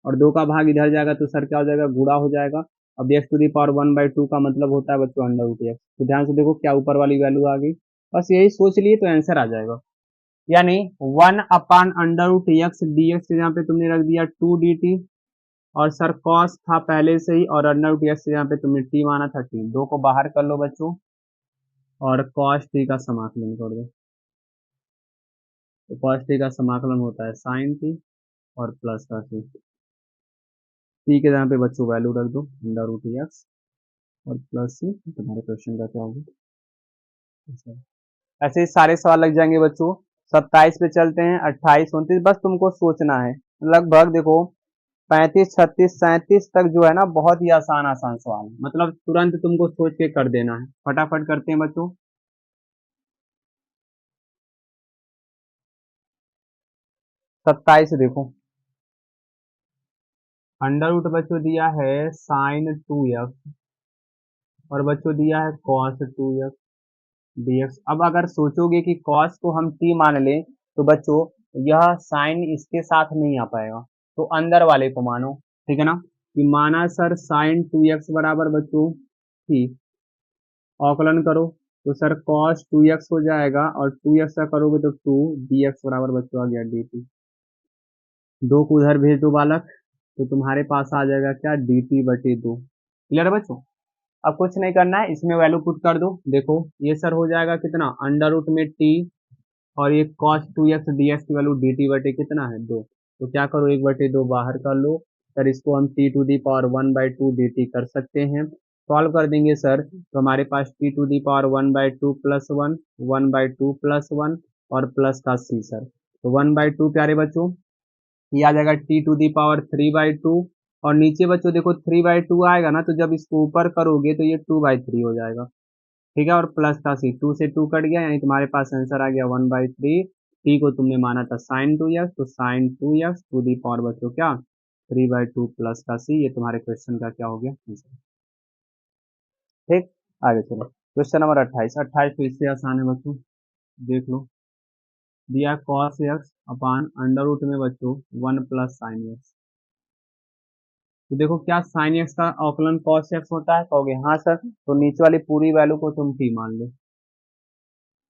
और 2 का भाग इधर जाएगा तो सर क्या हो जाएगा, गुणा हो जाएगा। अब x⁻1/2 का मतलब होता है बच्चों अंडर रूट एक्स। तो ध्यान से देखो क्या ऊपर वाली वैल्यू आ गई, बस यही सोच लिए तो आंसर आ जाएगा। यानी 1/√x dx के यहाँ पे तुमने रख दिया 2 dt, और सर कॉस था पहले से ही, और अंडर रूट एक्स के यहाँ पे तुमने t माना था t, दो को बाहर कर लो बच्चों, और कॉस t का समाकलन कर दो। तो cos t का समाकलन होता है sin t और प्लस का टी के जहाँ पे बच्चों वैल्यू रख दो अंडर रूट एक्स और प्लस सी, तुम्हारे क्वेश्चन का क्या होगा। ऐसे ही सारे सवाल लग जाएंगे बच्चों। 27 पे चलते हैं, 28 29, बस तुमको सोचना है। लगभग देखो 35 36 37 तक जो है ना बहुत ही आसान आसान सवाल है, मतलब तुरंत तुमको सोच के कर देना है। फटाफट करते हैं बच्चों। 27 देखो, अंडर रूट बच्चों दिया है साइन 2x और बच्चों दिया है कॉस 2x dx। अब अगर सोचोगे कि कॉस को हम t मान लें तो बच्चों यह साइन इसके साथ नहीं आ पाएगा, तो अंदर वाले को मानो, ठीक है ना। कि माना सर साइन 2x बराबर बच्चों t, औकलन करो तो सर cos 2x हो जाएगा और 2x का करोगे तो 2 dx बराबर बच्चों आ गया dt। दो को उधर भेज दो बालक, तो तुम्हारे पास आ जाएगा क्या dt बटे 2। क्लियर है बच्चों। अब कुछ नहीं करना है, इसमें वैल्यू पुट कर दो। देखो ये सर हो जाएगा कितना अंडर रूट में t और ये cos 2x dx की वैल्यू dt बटे कितना है 2। तो क्या करो 1 बटे 2 बाहर कर लो सर, इसको हम t to the power 1/2 dt कर सकते हैं। सॉल्व कर देंगे सर तो हमारे पास t to the power 1/2 plus 1 1/2 plus 1 और प्लस का c सर, तो 1/2 प्यारे बच्चों ये आ जाएगा टी टू दी पावर 3/2 और नीचे बच्चों देखो 3/2 आएगा ना, तो जब इसको ऊपर करोगे तो ये 2/3 हो जाएगा, ठीक है। और प्लस का सी 2 से 2 कट गया, यानी तुम्हारे पास आंसर आ गया 1/3। टी को तुमने माना था साइन 2x, तो sign 2x to the power बच्चों क्या 3/2 प्लस का सी, ये तुम्हारे क्वेश्चन का क्या हो गया आंसर। ठीक, आगे चलो क्वेश्चन नंबर 28। 28 तो इससे आसान है बच्चों, देख लो। दिया cos x upon under root में बच्चों 1 प्लस साइन एक्स। तो देखो क्या साइन एक्स का अवकलन cos एक्स होता है, कहोगे हाँ सर, तो नीचे वाली पूरी वैल्यू को तुम t मान लो।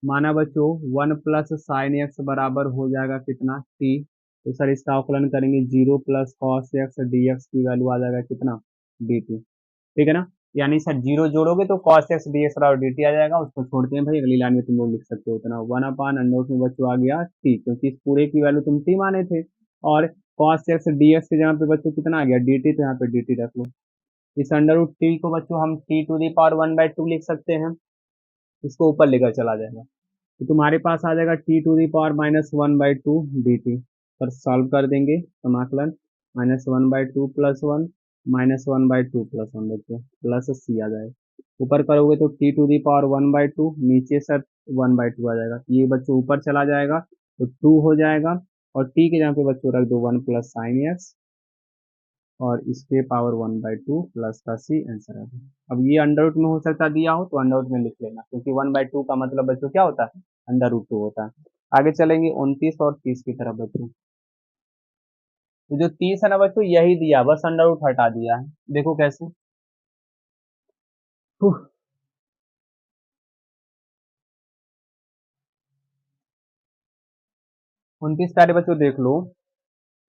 माना बच्चों 1 प्लस साइन एक्स बराबर हो जाएगा कितना t, तो सर इसका अवकलन करेंगे 0 प्लस कॉस एक्स dx की वैल्यू आ जाएगा कितना dt, ठीक है ना। यानी सर जीरो जोड़ोगे तो cos x dx बराबर dt आ जाएगा, उसको छोड़ते हैं भाई, अगली लाइन में तुम लोग लिख सकते हो उतना 1 अपान अंडर रूट में बच्चों आ गया t, क्योंकि इस पूरे की वैल्यू तुम t माने थे। और cos x dx के जगह पे बच्चों कितना आ गया dt, तो यहाँ पे dt रख लो। इस अंडर रूट टी को बच्चों हम टी टू दी पावर 1/2 लिख सकते हैं, इसको ऊपर लेकर चला जाएगा तो तुम्हारे पास आ जाएगा t to the power -1/2 dt। पर सॉल्व कर देंगे समाकलन -1/2 प्लस 1 -1/2 प्लस 1 बच्चों प्लस सी आ जाएगा। ऊपर करोगे तो टी टू दी पावर 1/2, नीचे सर 1/2 आ जाएगा, ये बच्चों ऊपर चला जाएगा तो 2 हो जाएगा। और टी के जहाँ पे बच्चों रख दो 1 प्लस साइन एक्स और इसके पावर 1/2 प्लस का सी, आंसर आ गया। अब ये अंडर रूट में हो सकता है दिया हो तो अंडर रूट में लिख लेना, क्योंकि 1/2 का मतलब बच्चों क्या होता है अंडर रूट 2 होता है। आगे चलेंगे 29 और 30 की तरफ बच्चों। तो जो 30 है ना बच्चों यही दिया, बस अंडर रूट हटा दिया है, देखो कैसे। 29 प्यारे बच्चों देख लो,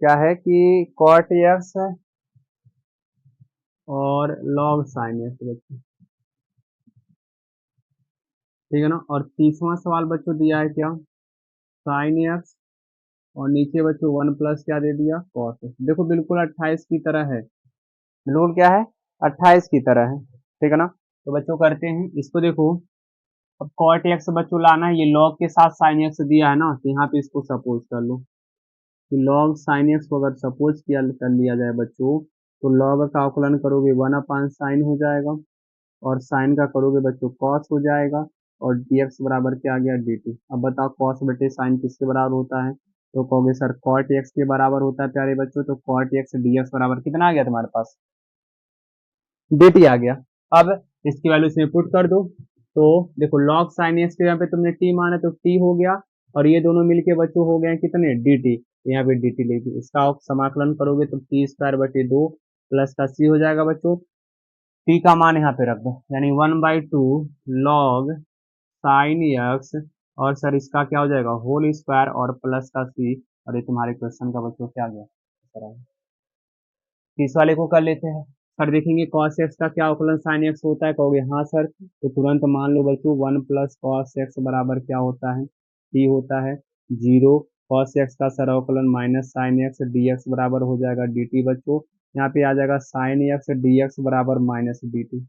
क्या है कि कॉट एक्स और लॉग साइन एक्स बच्चों, ठीक है ना। और 30वां सवाल बच्चों दिया है क्या साइन एक्स और नीचे बच्चों 1 प्लस क्या दे दिया कॉस एक्स। देखो बिल्कुल 28 की तरह है, बिल्कुल क्या है 28 की तरह है, ठीक है ना। तो बच्चों करते हैं इसको, देखो अब कॉट एक्स बच्चों लाना है, ये लॉग के साथ साइन एक्स दिया है ना, तो यहाँ पे इसको सपोज कर लो कि लॉग साइन एक्स को अगर सपोज किया कर लिया जाए बच्चों, तो लॉग का आकलन करोगे 1 अपान साइन हो जाएगा और साइन का करोगे बच्चों कॉस हो जाएगा और dx बराबर क्या आ गया dt। अब बताओ कॉस बटे साइन किसके बराबर होता है, तो कहोगे सर कॉट एक्स के बराबर होता है प्यारे बच्चों, तो कॉट एक्स dx बराबर कितना आ गया तुम्हारे पास dt आ गया। अब इसकी वैल्यू इसमें पुट कर दो, तो देखो log sin x के यहाँ पे तुमने t माना तो t हो गया और ये दोनों मिलके बच्चों हो गए कितने dt, यहाँ पे dt लेके इसका समाकलन करोगे तो t² बटे 2 प्लस का c हो जाएगा बच्चों। t का मान यहाँ पे रख दो, यानी 1/2 log sin x और सर इसका क्या हो जाएगा होल स्क्वायर और प्लस का c, और ये तुम्हारे क्वेश्चन का बच्चों क्या गया। 30 वाले को कर लेते हैं सर, देखेंगे cos x का क्या अवकलन sin x होता है, कहोगे हाँ सर, तो तुरंत मान लो बच्चों 1 प्लस कॉस एक्स बराबर क्या होता है t होता है 0 कॉस एक्स का सर अवकलन minus sine x d x बराबर हो जाएगा डी टी बच्चों। यहाँ पे आ जाएगा साइन एक्स डी एक्स बराबर माइनस डी टी,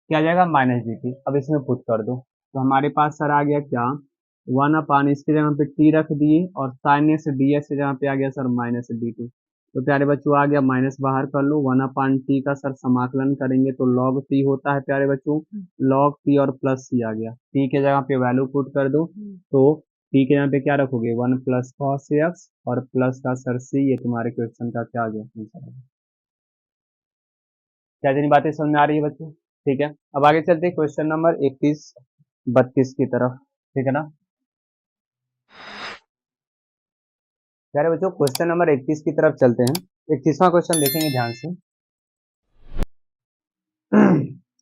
क्या आ जाएगा माइनस डी टी। अब इसमें पुट कर दो तो हमारे पास सर आ गया क्या, वन अपान इसके जगह पे टी रख दिए और साइन एक्स डी एक्स के जगह पे आ गया सर माइनस डी टी। तो प्यारे बच्चों आ गया माइनस बाहर कर लो, वन अपान टी का सर समाकलन करेंगे तो लॉग टी होता है प्यारे बच्चों, लॉग टी और प्लस सी आ गया। टी के जगह पे वैल्यू पुट कर दो तो टी के जगह पे क्या रखोगे, वन प्लस कॉस एक्स और प्लस का सर सी, ये तुम्हारे क्वेश्चन का क्या आ गया आंसर। क्या जिन बातें समझ में आ रही है बच्चों, ठीक है। अब आगे चलते हैं क्वेश्चन नंबर 31-32 की तरफ, ठीक है ना प्यारे बच्चों। क्वेश्चन नंबर 31 की तरफ चलते हैं। 31वां क्वेश्चन देखेंगे ध्यान से।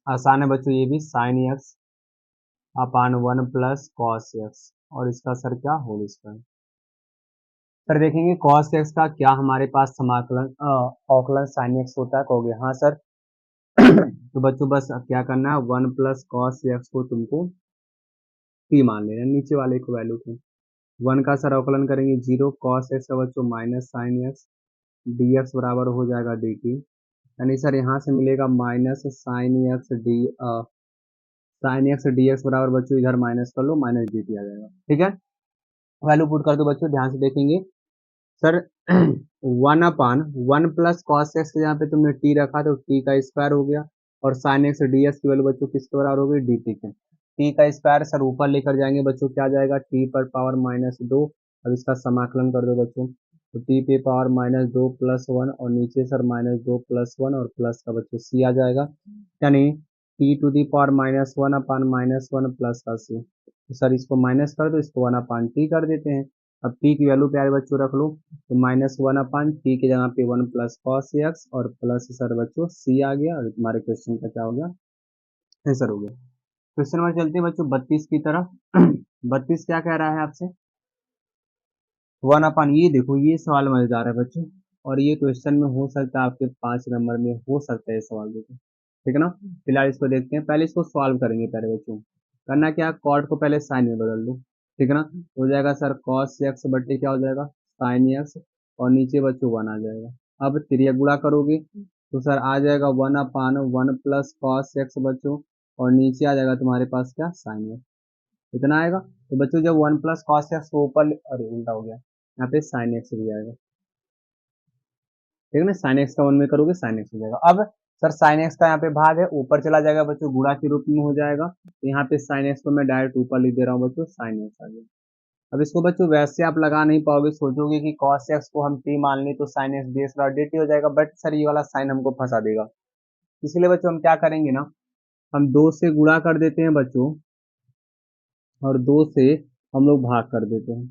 आसान है बच्चों ये भी, sine x upon one plus cos x और इसका सर क्या होल स्क्वायर। सर देखेंगे कॉस एक्स का क्या हमारे पास समाकलन अवकलन साइन एक्स होता है, कहोगे हाँ सर। तो बच्चों बस क्या करना है, वन प्लस कॉस एक्स को तुमको टी मान लेना, नीचे वाले को वैल्यू को। वन का सर अवकलन करेंगे जीरो, कॉस एक्स का बच्चों minus sine x d x बराबर हो जाएगा डी टी, यानी सर यहाँ से मिलेगा minus sine x d x बराबर बच्चों इधर माइनस कर लो, माइनस डी टी आ जाएगा, ठीक है। वैल्यू पुट कर दो बच्चों, ध्यान से देखेंगे sir. One upon one plus cos x के यहाँ पे तुमने टी रखा तो टी का स्क्वायर हो गया, और साइन एक्स डी एक्स की वैल्यू बच्चों किसके बराबर हो गई, डी टी के। टी का स्क्वायर सर ऊपर लेकर जाएंगे बच्चों, क्या जाएगा टी पर पावर माइनस दो। अब इसका समाकलन कर दो बच्चों, तो टी पे पावर माइनस दो प्लस वन और नीचे सर माइनस दो प्लस वन और प्लस का बच्चों सी आ जाएगा, यानी T to the power minus one upon minus one plus का सी। तो सर इसको माइनस कर दो, इसको वन अपान टी कर देते हैं। अब टी की वैल्यू प्यारे बच्चों रख लो, तो माइनस वन अपान टी के जगह पे वन प्लस कॉस एक्स और प्लस सर बच्चों सी आ गया, और तुम्हारे क्वेश्चन का क्या हो गया, आंसर हो गया। क्वेश्चन नंबर चलते हैं बच्चों 32 की तरफ। 32 क्या कह रहा है आपसे, वन अपान, ये देखो ये सवाल मजेदार है बच्चों, और ये क्वेश्चन में हो सकता है आपके 5 नंबर में हो सकता है ये सवाल, देखो ठीक है ना। फिलहाल इसको देखते हैं, पहले इसको सॉल्व करेंगे प्यारे बच्चों। करना क्या, कॉट को पहले साइन में बदल दो, ठीक है ना। हो जाएगा सर कॉस एक्स बट्टे क्या हो जाएगा साइन एक्स, और नीचे बच्चों वन आ जाएगा। अब त्रिया गुणा करोगे तो सर आ जाएगा one upon one plus cos x बच्चों, और नीचे आ जाएगा तुम्हारे पास क्या साइन एक्स, इतना आएगा। तो बच्चों जब वन प्लस कॉस एक्स को ऊपर, अरे उल्टा हो गया, यहाँ पे साइन एक्स भी आएगा, ठीक है ना। साइन एक्स का वन में करोगे साइन एक्स हो जाएगा। अब सर साइन एक्स का यहाँ पे भाग है, ऊपर चला जाएगा बच्चों, गुणा के रूप में हो जाएगा, तो यहाँ पे साइन एक्स को मैं डायरेक्ट ऊपर लिख दे रहा हूँ बच्चों, साइन एक्स आ गया। अब इसको बच्चों वैसे आप लगा नहीं पाओगे, सोचोगे कि कॉस एक्स को हम टी मान लें तो sine x d x d t हो जाएगा, बट सर ये वाला साइन हमको फंसा देगा। इसलिए बच्चों हम क्या करेंगे ना, हम दो से गुणा कर देते हैं बच्चों, और दो से हम लोग भाग कर देते हैं,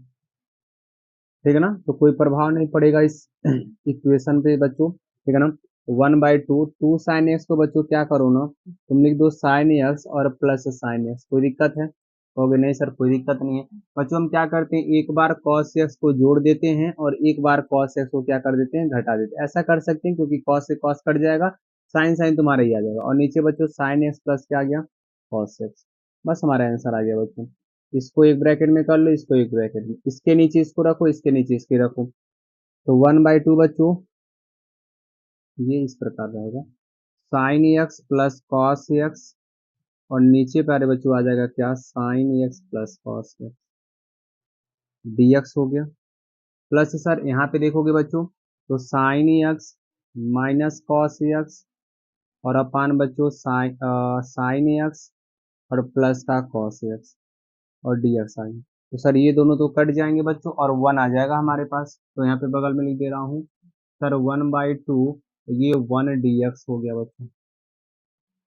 ठीक है ना। तो कोई प्रभाव नहीं पड़ेगा इस इक्वेशन पे बच्चों, ठीक है ना। One by two, two sine x को बच्चों क्या करो ना, तुम लिख दो साइन एक्स और प्लस साइन एक्स, कोई दिक्कत है, कहोगे नहीं सर कोई दिक्कत नहीं है। बच्चों हम क्या करते हैं, एक बार कॉस एक्स को जोड़ देते हैं और एक बार कॉस एक्स को क्या कर देते हैं, घटा देते हैं। ऐसा कर सकते हैं क्योंकि कॉस से कॉस कट जाएगा, साइन साइन तुम्हारा ही आ जाएगा, और नीचे बच्चों साइन एक्स प्लस क्या आ गया कॉस एक्स, बस हमारा आंसर आ गया बच्चों। इसको एक ब्रैकेट में कर लो, इसको एक ब्रैकेट में, इसके नीचे इसको रखो, इसके नीचे इसके रखो, तो वन बाई टू बच्चों ये इस प्रकार रहेगा, sign x plus cos x, और नीचे प्यारे बच्चों आ जाएगा क्या sign x plus cos x dx हो गया, प्लस सर यहाँ पे देखोगे बच्चों तो sign x minus cos x, और अपान बच्चों साइन एक्स और प्लस का कॉस एक्स और dx आ गया। तो सर ये दोनों तो कट जाएंगे बच्चों और वन आ जाएगा हमारे पास, तो यहाँ पे बगल में लिख दे रहा हूँ सर वन बाई टू, ये वन dx हो गया बच्चों,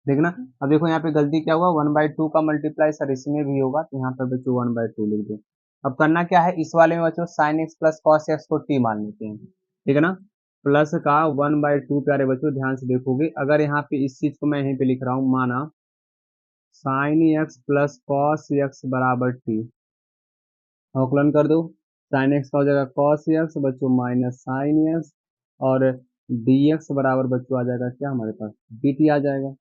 देखना। अब देखो यहाँ पे गलती क्या हुआ, वन बाई टू का मल्टीप्लाई सर इसमें भी होगा, तो यहाँ पे बच्चों वन बाई टू लिख दो। अब करना क्या है, इस वाले में बच्चों sign x plus cos x को टी मान लेते हैं, ठीक है ना। प्लस का वन बाई टू, प्यारे बच्चों ध्यान से देखोगे, अगर यहाँ पे इस चीज को मैं यहीं पे लिख रहा हूँ, माना sign x plus cos x बराबर टी, अवकलन कर दो, साइन एक्स का हो जाएगा कॉस एक्स बच्चों माइनस साइन एक्स, और डी एक्स बराबर बच्चों आ जाएगा क्या हमारे पास डी टी आ जाएगा,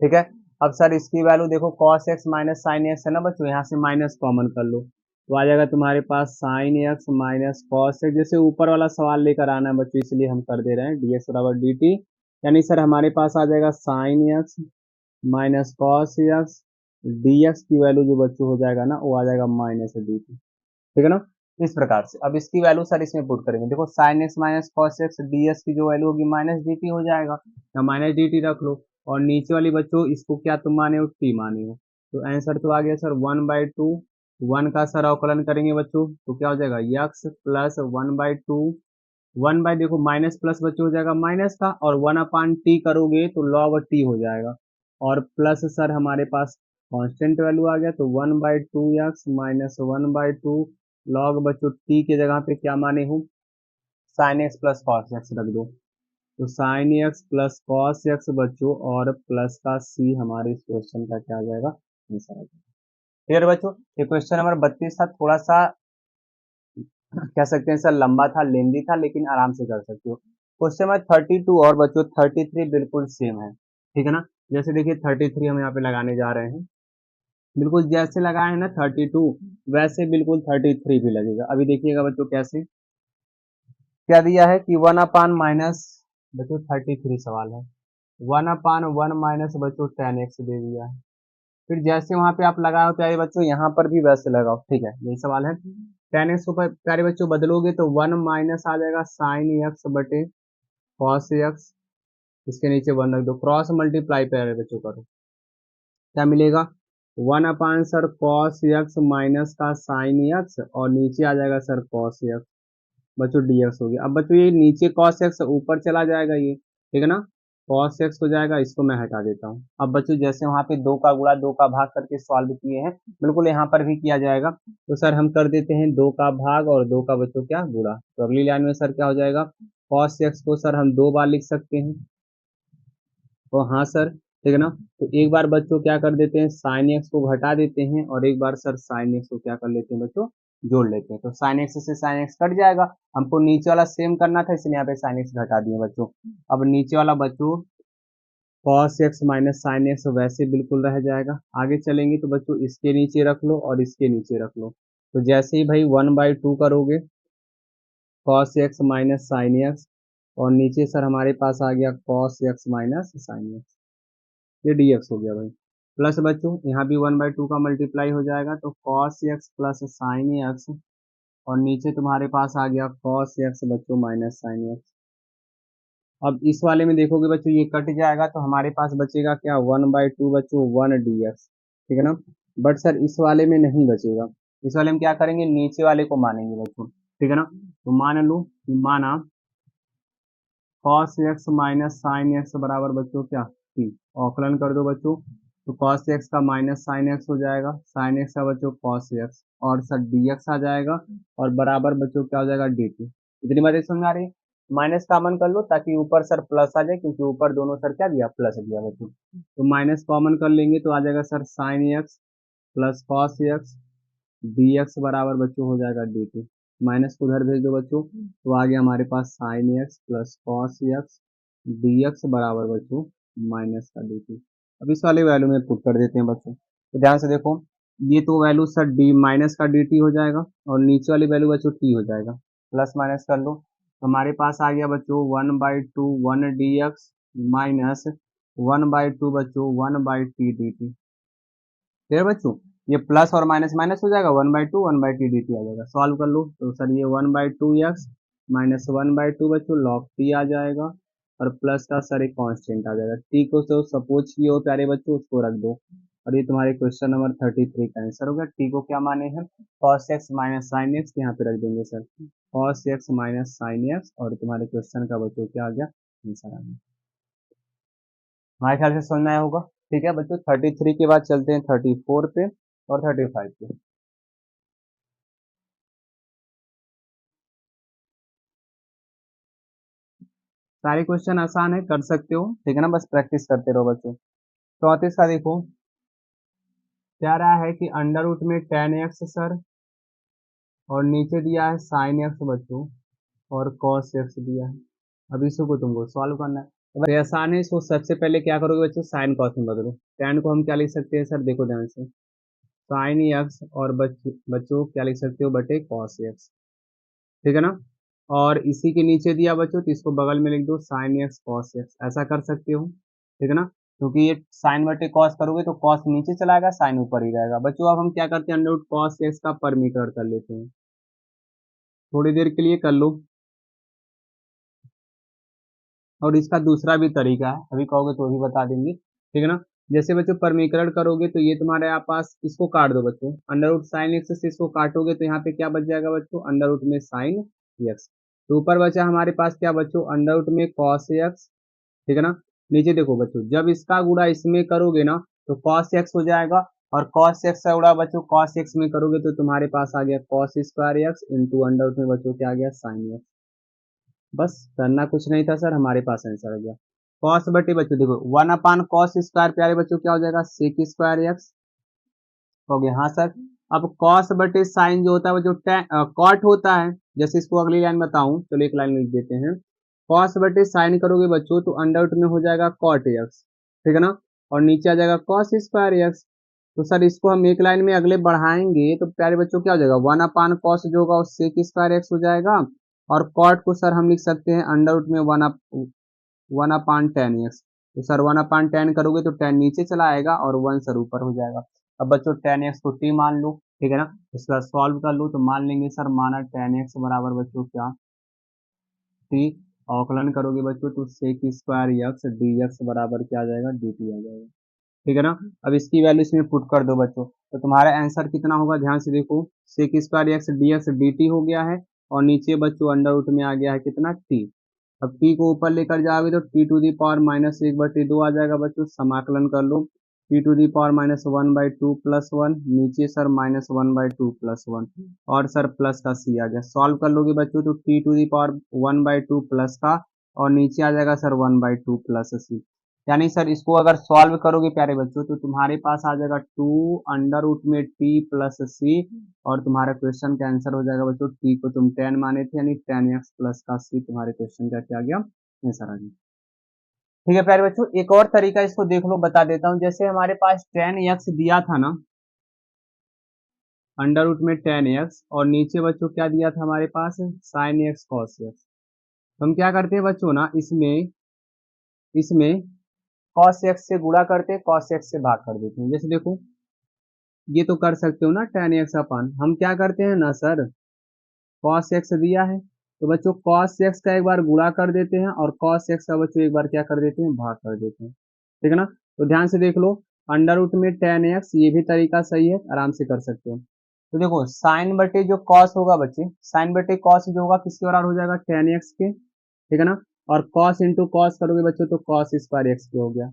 ठीक है। अब सर इसकी वैल्यू देखो, cos x minus sine x है ना बच्चों, यहाँ से माइनस कॉमन कर लो, तो आ जाएगा तुम्हारे पास sine x minus cos x. जैसे ऊपर वाला सवाल लेकर आना है बच्चों, इसलिए हम कर दे रहे हैं डी एक्स बराबर डी टी। यानी सर हमारे पास आ जाएगा sign x minus cos x, d x की वैल्यू जो बच्चों हो जाएगा ना वो आ जाएगा माइनस डी टी। ठीक है ना। इस प्रकार से अब इसकी वैल्यू सर इसमें पुट करेंगे। देखो sign x minus cos x d x की जो वैल्यू होगी माइनस डी टी हो जाएगा, या माइनस डी टी रख लो। और नीचे वाली बच्चों इसको क्या तुम माने हो, टी माने हो। तो आंसर तो आ गया सर 1/2। वन का सर अवकलन करेंगे बच्चों तो क्या हो जाएगा यक्स प्लस 1/2। वन बाई देखो माइनस प्लस बच्चों हो जाएगा माइनस का, और 1/t करोगे तो लॉग टी हो जाएगा। और प्लस सर हमारे पास कांस्टेंट वैल्यू आ गया, तो 1/2 एक्स माइनस 1/2 लॉग बच्चों टी के जगह पे क्या माने हूँ, sign x plus cos x रख दो। तो sign x plus cos x बच्चों और प्लस का सी हमारे इस क्वेश्चन का क्या आ जाएगा, आंसर आ जाएगा। क्लियर बच्चों। ये क्वेश्चन नंबर 32 था, थोड़ा सा कह सकते हैं सर लंबा था, लेंदी था, लेकिन आराम से कर सकते हो। क्वेश्चन नंबर 32 और बच्चों 33 बिल्कुल सेम है। ठीक है ना। जैसे देखिए 33 हम यहाँ पे लगाने जा रहे हैं, बिल्कुल जैसे लगाए हैं ना 32 वैसे बिल्कुल 33 भी लगेगा। अभी देखिएगा बच्चों कैसे, क्या दिया है कि 1/- बच्चों 33 सवाल है, 1/1 माइनस बच्चों 10x दे दिया है। फिर जैसे वहां पे आप लगाओ प्यारे बच्चों यहाँ पर भी वैसे लगाओ। ठीक है, यही सवाल है। 10x को प्यारे बच्चों बदलोगे तो 1 माइनस आ जाएगा साइन एक्स बटे कॉस एक्स, इसके नीचे 1 रख दो, क्रॉस मल्टीप्लाई प्यारे बच्चों करो, क्या मिलेगा 1/, सर कॉस एक्स माइनस का साइन एक्स, और नीचे आ जाएगा सर कॉस एक्स बच्चों dx हो गया। अब बच्चों ये नीचे cos x ऊपर चला जाएगा ये, ठीक है ना, cos x हो जाएगा, इसको मैं हटा देता हूँ। अब बच्चों जैसे वहां पे 2 का गुणा 2 का भाग करके सॉल्व किए हैं, बिल्कुल यहाँ पर भी किया जाएगा। तो सर हम कर देते हैं 2 का भाग और 2 का बच्चों क्या गुणा। तो अगली लाइन में सर क्या हो जाएगा, cos x को सर हम 2 बार लिख सकते हैं। तो हाँ सर, ठीक है ना। तो एक बार बच्चों क्या कर देते हैं, साइन एक्स को घटा देते हैं, और एक बार सर साइन एक्स को क्या कर लेते हैं बच्चों, जोड़ लेते हैं। तो साइन एक्स से साइन एक्स कट जाएगा, हमको नीचे वाला सेम करना था इसलिए यहाँ पे साइन एक्स घटा दिए बच्चों। अब नीचे वाला बच्चों cos x minus sine x वैसे बिल्कुल रह जाएगा। आगे चलेंगे तो बच्चों इसके नीचे रख लो और इसके नीचे रख लो। तो जैसे ही भाई 1/2 करोगे cos x minus sign x, और नीचे सर हमारे पास आ गया cos x minus sine x, ये dx हो गया भाई। प्लस बच्चों यहाँ भी 1/2 का मल्टीप्लाई हो जाएगा, तो cos x plus sine x, और नीचे तुम्हारे पास आ गया cos x बच्चों माइनस साइन एक्स। अब इस वाले में देखोगे बच्चों ये कट जाएगा, तो हमारे पास बचेगा क्या 1/2 बच्चों 1 dx, ठीक है ना। बट सर इस वाले में नहीं बचेगा, इस वाले में क्या करेंगे, नीचे वाले को मानेंगे बच्चों, ठीक है ना। तो मान लो कि माना cos x minus sine x बराबर बच्चों क्या t, औकलन कर दो बच्चों। तो cos x का माइनस साइन एक्स हो जाएगा, साइन एक्स का बच्चों cos x, और सर dx आ जाएगा, और बराबर बच्चों क्या हो जाएगा dt। इतनी बातें समझ आ रही है। माइनस कॉमन कर लो ताकि ऊपर सर प्लस आ जाए, क्योंकि ऊपर दोनों सर क्या दिया, प्लस दिया बच्चों। तो माइनस कॉमन कर लेंगे तो आ जाएगा sir sign x plus cos x dx बराबर बच्चों हो जाएगा dt। माइनस को उधर भेज दो बच्चों, तो आ गया हमारे पास sine x plus cos x dx बराबर बच्चों माइनस का dt। अब इस वाले वैल्यू में पुट कर देते हैं बच्चों। तो ध्यान से देखो, ये तो वैल्यू सर डी माइनस का dt हो जाएगा, और नीचे वाली वैल्यू बच्चों t हो जाएगा, प्लस माइनस कर लो। तो हमारे पास आ गया बच्चों 1/2 1 dx माइनस 1/2 बच्चों 1/t dt। क्लियर बच्चों, ये प्लस और माइनस माइनस हो जाएगा, 1/2 1/t dt आ जाएगा। सॉल्व कर लो तो सर ये 1/2 एक्स माइनस 1/2 बच्चों लॉग टी आ जाएगा, और प्लस का सर एक कांस्टेंट आ जाएगा। टी को तो सपोज किए हो प्यारे बच्चों, उसको रख दो। और ये तुम्हारे क्वेश्चन नंबर 33 का आंसर होगा। टी को क्या माने हैं, cos x minus sine x, यहाँ पे रख देंगे sir cos x minus sign x, और तुम्हारे क्वेश्चन का बच्चों क्या आ गया, आंसर आ गया। हमारे ख्याल से समझ में आया होगा। ठीक है बच्चों, 33 के बाद चलते हैं 34 पे और 35 पे। सारे क्वेश्चन आसान है, कर सकते हो, ठीक है ना, बस प्रैक्टिस करते रहो बच्चों। 34 का देखो, क्या रहा है कि अंडर रूट में 10x सर, और नीचे दिया है साइन एक्स बच्चों, और कॉस एक्स दिया है। अब इसको तुमको सॉल्व करना है। अगर ये आसान है, इसको सबसे पहले क्या करोगे बच्चों, साइन कॉस में बदलो। 10 को हम क्या लिख सकते हैं सर, देखो ध्यान से, साइन एक्स और बच्चों क्या लिख सकते हो बटे कॉस एक्स, ठीक है ना। और इसी के नीचे दिया बच्चों तो इसको बगल में लिख दो साइन एक्स कॉस एक्स, ऐसा कर सकते हो, ठीक है ना। क्योंकि ये साइन बटे कॉस करोगे तो कॉस नीचे चला आएगा, साइन ऊपर ही रहेगा। बच्चों अब हम क्या करते हैं, अंडर रूट कॉस एक्स का परमीटर कर लेते हैं, थोड़ी देर के लिए कर लो। और इसका दूसरा भी तरीका है, अभी कहोगे तो भी बता देंगे, ठीक है ना। जैसे बच्चों परमीकरण करोगे तो ये तुम्हारे यहाँ पास, इसको काट दो बच्चों, अंडर रूट साइन एक्स से इसको काटोगे तो यहाँ पे क्या बच जाएगा बच्चों, अंडर रूट में साइन एक्स। तो ऊपर बचा हमारे पास क्या बच्चों, अंडर रूट में कॉस एक्स, ठीक है ना। नीचे देखो बच्चों, जब इसका गुणा इसमें करोगे ना तो कॉस एक्स हो जाएगा, और कॉस एक्स का गुणा बच्चों कॉस एक्स में करोगे तो तुम्हारे पास आ गया cos square x into under root में बच्चों क्या आ गया, साइन एक्स। बस करना कुछ नहीं था सर, हमारे पास आंसर आ गया। कॉस बटे बच्चों देखो 1 कॉस स्क्वायर प्यारे बच्चों क्या हो जाएगा, सेक स्क्वायर एक्स हो गया। हाँ सर। अब कॉस बटे साइन जो होता है वो जो कॉट होता है, जैसे इसको अगली लाइन बताऊं, चलो एक लाइन लिख देते हैं। कॉस बटे साइन करोगे बच्चों तो अंडर रूट में हो जाएगा कॉट एक्स, ठीक है ना। और नीचे आ जाएगा कॉस स्क्वायर एक्स। तो सर इसको हम एक लाइन में अगले बढ़ाएंगे तो प्यारे बच्चों क्या हो जाएगा, 1 कॉस जो होगा वो सेक स्क्वायर एक्स हो जाएगा। और कॉट को सर हम लिख सकते हैं अंडर रूट में 1/10 एक्स। तो सर 1/10 करोगे तो 10 नीचे चला आएगा और 1 सर ऊपर हो जाएगा। अब बच्चों 10 एक्स को टी मान लो, ठीक है ना। इसका सॉल्व कर लो तो मान लेंगे सर, माना 10 एक्स बराबर बच्चों क्या, टी। अवकलन करोगे बच्चों तो sec square x d x बराबर क्या आ जाएगा, डी टी आ जाएगा, ठीक है ना। अब इसकी वैल्यू इसमें पुट कर दो बच्चों तो तुम्हारा आंसर कितना होगा, ध्यान से देखो, sec square x d t हो गया है, और नीचे बच्चों अंडर रूट में आ गया है कितना, टी। अब टी को ऊपर लेकर जाओगे तो टी टू दी पावर -1/2 आ जाएगा बच्चों, समाकलन कर लो, t to the power -1/2 plus one, नीचे सर -1/2 प्लस वन, और सर प्लस का सी आ गया। सॉल्व कर लोगे बच्चों तो t to the power 1/2 plus का, और नीचे आ जाएगा सर 1/2 प्लस सी। यानी सर इसको अगर सॉल्व करोगे प्यारे बच्चों तो तुम्हारे पास आ जाएगा 2 अंडर रूट में टी प्लस सी, और तुम्हारे क्वेश्चन का आंसर हो जाएगा बच्चों, टी को तुम 10 माने थे यानी 10 एक्स प्लस का सी तुम्हारे क्वेश्चन का क्या आ गया, आंसर आ गया। ठीक है प्यारे बच्चों, एक और तरीका इसको देख लो, बता देता हूँ। जैसे हमारे पास 10 एक्स दिया था ना, अंडर रूट में 10 एक्स, और नीचे बच्चों क्या दिया था हमारे पास, साइन एक्स कॉस एक्स। तो हम क्या करते हैं बच्चों ना, इसमें इसमें कॉस एक्स से गुणा करते, कॉस एक्स से भाग कर देते हैं। जैसे देखो, ये तो कर सकते हो ना 10 एक्स अपन, हम क्या करते हैं ना सर, कॉस एक्स दिया है तो बच्चों कॉस एक्स का एक बार गुणा कर देते हैं, और कॉस एक्स का बच्चों एक बार क्या कर देते हैं, भाग कर देते हैं, ठीक है ना। तो ध्यान से देख लो, अंडर रूट में 10 एक्स, ये भी तरीका सही है, आराम से कर सकते हो। तो देखो साइन बटे जो कॉस होगा बच्चे, साइन बटे कॉस जो होगा किसके बराबर हो जाएगा, 10 एक्स के, ठीक है ना। और कॉस इंटू कॉस करोगे बच्चों तो कॉस स्क्वायर एक्स के हो गया।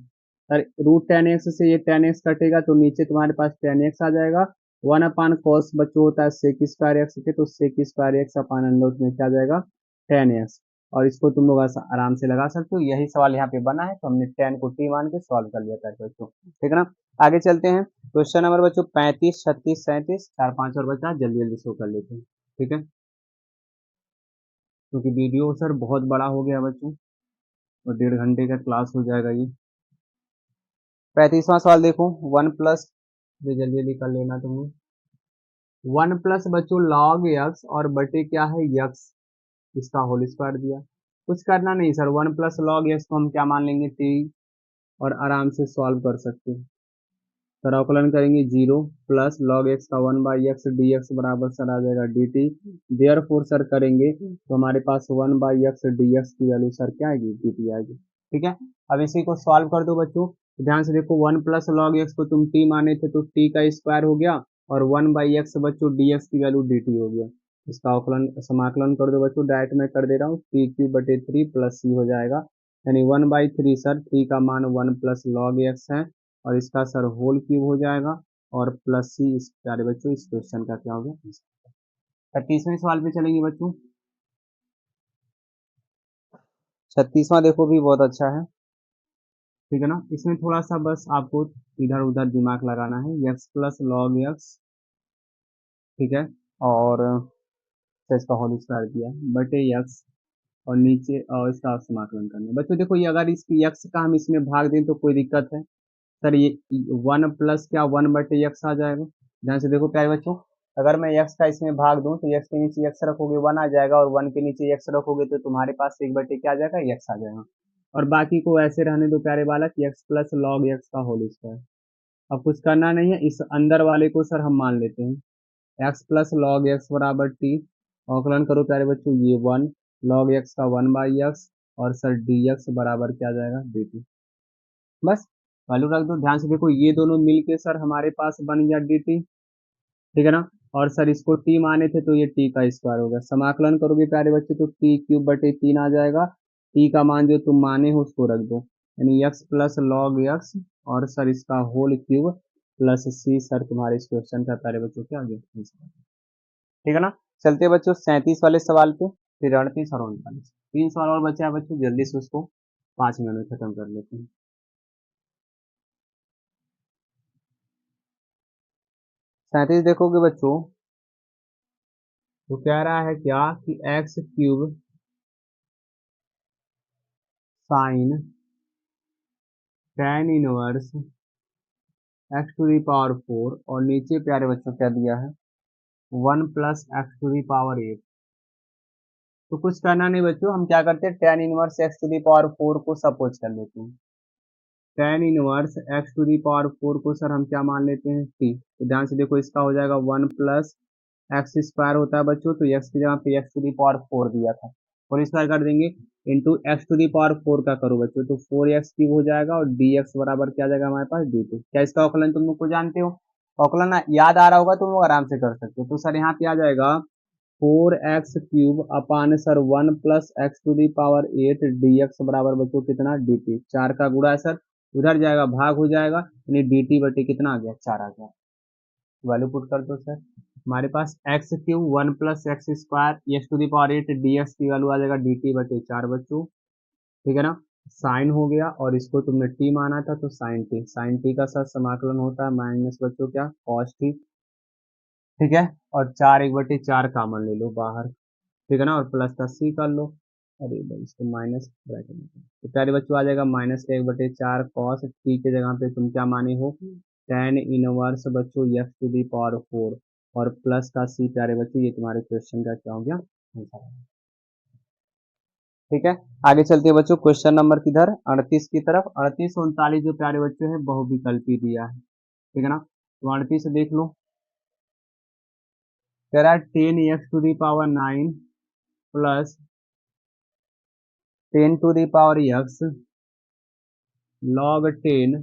सर रूट 10 एक्स से ये 10 एक्स कटेगा तो नीचे तुम्हारे पास 10 एक्स आ जाएगा। 1/cos बच्चों होता है सेक स्क्वायर एक्स के, तो sec square x upon under में क्या आ जाएगा, 10 एक्स। और इसको तुम लोग आराम से लगा सकते हो, यही सवाल यहाँ पे बना है तो हमने 10 को टी मान के सॉल्व कर लिया था बच्चों, ठीक है ना। आगे चलते हैं, क्वेश्चन नंबर बच्चों 35, 36, 37, 4-5 और बचा, जल्दी जल्दी शो कर लेते हैं, ठीक है। क्योंकि वीडियो सर बहुत बड़ा हो गया बच्चों, और 1.5 घंटे का क्लास हो जाएगा ये। 35वां सवाल देखो, वन प्लस, ये जल्दी जल्दी कर लेना तुम्हें, 1 प्लस बच्चों लॉग एक्स और बटे क्या है यक्स, इसका होल स्क्वायर दिया। कुछ करना नहीं सर, 1 प्लस लॉग एक्स को हम क्या मान लेंगे, टी, और आराम से सॉल्व कर सकते हैं। सर अवकलन करेंगे 0 प्लस लॉग एक्स का 1/x डी एक्स बराबर सर आ जाएगा डी टी। देयर फोर सर करेंगे तो हमारे पास 1/x डी एक्स की वैल्यू सर क्या आएगी, डी टी आएगी, ठीक है। अब इसी को सॉल्व कर दो बच्चों, तो ध्यान से देखो 1 प्लस लॉग एक्स को तुम टी माने थे तो टी का स्क्वायर हो गया, और 1/x बच्चों डी एक्स की वैल्यू डी टी हो गया। इसका अवकलन समाकलन कर दो बच्चों, डायरेक्ट मैं कर दे रहा हूँ, टी क्यू बटे 3 प्लस सी हो जाएगा, यानी 1/3 सर, टी का मान 1 प्लस लॉग एक्स है, और इसका सर होल क्यूब हो जाएगा, और प्लस सी इस प्यारे बच्चों इस क्वेश्चन का क्या हो गया। 36वें सवाल पे चलेंगे बच्चों, 36वां देखो भी बहुत अच्छा है, ठीक है ना। इसमें थोड़ा सा बस आपको इधर उधर दिमाग लगाना है, एक्स प्लस लॉग एक्स, ठीक है, और इसका होल स्क्वायर दिया बटे एक्स, और नीचे और इसका समाकलन करना है। बच्चों देखो, ये अगर इसकी एक्स का हम इसमें भाग दें तो कोई दिक्कत है सर, ये 1 प्लस क्या 1/x आ जाएगा, ध्यान से देखो प्यारे बच्चों, अगर मैं x का इसमें भाग दूं तो x के नीचे x रखोगे 1 आ जाएगा, और 1 के नीचे x रखोगे तो तुम्हारे पास 1 बटे क्या आ जाएगा, x आ जाएगा। और बाकी को ऐसे रहने दो प्यारे बालक, x प्लस लॉग x का होल स्क्वायर। अब कुछ करना नहीं है, इस अंदर वाले को सर हम मान लेते हैं x प्लस लॉग x बराबर t। औकलन करो प्यारे बच्चों, ये 1 लॉग x का 1/x, और सर dx बराबर क्या आ जाएगा, dt। बस वैल्यू रख दो। ध्यान से देखो, ये दोनों मिलके सर हमारे पास बन गया dt, ठीक है ना। और सर इसको t माने थे तो ये t का स्क्वायर हो गया। समाकलन करोगे प्यारे बच्चे तो t³ बटे 3 आ जाएगा। t का मान जो तुम माने हो उसको रख दो, यानी x प्लस लॉग x, और सर इसका whole cube plus c। Sir तुम्हारे इस क्वेश्चन का प्यारे बच्चों क्या आ गया, ठीक है ना। चलते हैं बच्चों 37 वाले सवाल पे, फिर 38 और 39, 3 सवाल और बचे हैं बच्चों, जल्दी से उसको 5 मिनट में खत्म कर लेते हैं। 37 देखोगे बच्चों तो कह रहा है क्या कि x³ sign tan inverse x⁴, और नीचे प्यारे बच्चों क्या दिया है, 1 प्लस x⁴। तो कुछ करना नहीं बच्चों, हम क्या करते हैं, tan इनवर्स x⁴ को सपोज कर लेते हैं। tan इनवर्स x⁴ को सर हम क्या मान लेते हैं, t। तो ध्यान से देखो, इसका हो जाएगा 1 प्लस x² होता है बच्चों, तो x की जगह पे x⁴ दिया था, होल स्क्वायर कर देंगे, इंटू x⁴ का करो बच्चों तो 4x³ हो जाएगा, और dx बराबर क्या आ जाएगा हमारे पास, dt। क्या इसका अवकलन तुम लोग को जानते हो, अवकलन याद आ रहा होगा तुम लोग आराम से कर सकते हो। तो सर यहाँ पे आ जाएगा 4x³ अपान सर 1 प्लस x⁴ dx बराबर बच्चों कितना, dt। 4 का गुणा है सर, उधर जाएगा भाग हो जाएगा, यानी dt बटे कितना आ गया, 4 आ गया। वैल्यू पुट कर दो सर, हमारे पास x³ 1 प्लस x² dx की वैल्यू आ जाएगा dt/4 बच्चों, ठीक है ना। साइन हो गया, और इसको तुमने t माना था तो साइन t का सर समाकलन होता है माइनस बच्चों क्या, cos t, ठीक है। और 4 1/4 कॉमन ले लो बाहर, ठीक है ना, और प्लस का c कर लो, अरे भाई इसको माइनस ब्रैकेट में, तो प्यारे बच्चों आ जाएगा -1/4 कॉस t के जगह पे तुम क्या माने हो, tan इनवर्स बच्चों x⁴, और प्लस का c। प्यारे बच्चों ये तुम्हारे क्वेश्चन का क्या हो गया, आंसर है। ठीक है, आगे चलते हैं बच्चों क्वेश्चन नंबर किधर, 38 की तरफ। 38 39 जो प्यारे बच्चों है बहुविकल्पी दिया है, ठीक है ना। तो 38 देख लो, कह रहा है 10x⁹ प्लस 10x log 10,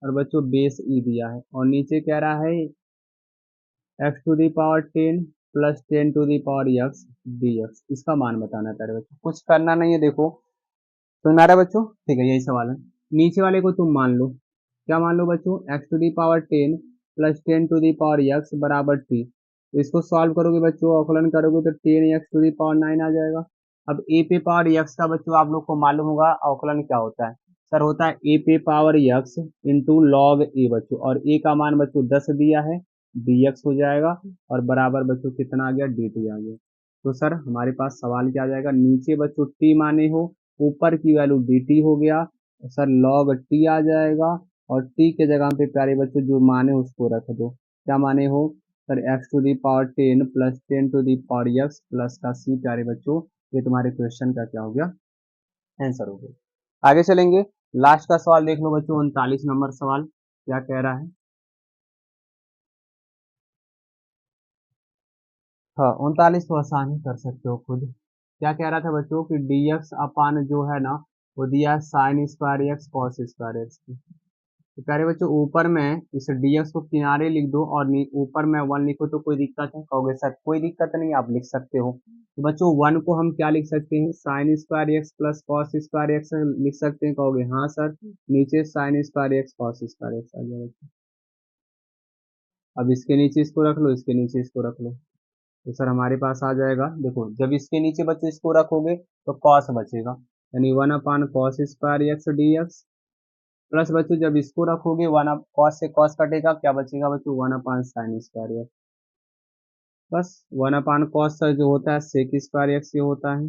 और बच्चों बेस ई दिया है, और नीचे कह रहा है x⁴ प्लस 10x dx, इसका मान बताना है प्यारे बच्चों। कुछ करना नहीं है, देखो सुन आ रहा है बच्चों, ठीक है, यही सवाल है। नीचे वाले को तुम मान लो, क्या मान लो बच्चों, x⁴ प्लस 10x बराबर t। तो इसको सॉल्व करोगे बच्चों, अवकलन करोगे तो 10x⁹ आ जाएगा। अब a पे पावर x का बच्चों आप लोग को मालूम होगा अवकलन क्या होता है, सर होता है a पे power x into log a बच्चों, और a का मान बच्चों 10 दिया है, dx हो जाएगा, और बराबर बच्चों कितना आ गया, dt आ गया। तो सर हमारे पास सवाल क्या आ जाएगा, नीचे बच्चों t माने हो, ऊपर की वैल्यू dt हो गया, सर log t आ जाएगा, और t के जगह पे प्यारे बच्चों जो माने उसको रख दो, क्या माने हो sir, x⁴ plus 10x plus का c। प्यारे बच्चों ये तुम्हारे क्वेश्चन का क्या हो गया, आंसर हो गया। आगे चलेंगे, लास्ट का सवाल देख लो बच्चों, 39 नंबर सवाल क्या कह रहा है। हाँ 39 तो आसान ही कर सकते हो खुद। क्या कह रहा था बच्चों कि dx अपान जो है ना, वो दिया sign square x cos square x की। तो कह रहे बच्चों ऊपर में इस dx को किनारे लिख दो, और ऊपर में 1 लिखो तो कोई दिक्कत है, कहोगे सर कोई दिक्कत नहीं, आप लिख सकते हो। तो बच्चों 1 को हम क्या लिख सकते हैं, sine square x plus cos square x लिख सकते हैं, कहोगे हाँ सर, नीचे sine square x cos square x आ जाएगा। अब इसके नीचे इसको रख लो, इसके नीचे इसको रख लो, तो सर हमारे पास आ जाएगा, देखो जब इसके नीचे बच्चों इसको रखोगे तो कॉस बचेगा, यानी 1 cos square x dx, plus बच्चों जब इसको रखोगे 1 कॉस से कॉस कटेगा, क्या बचेगा बच्चों, 1 साइन स्क्वायर एक्स, बस 1 कॉस सर जो होता है सेक स्क्वायर एक्स से होता है,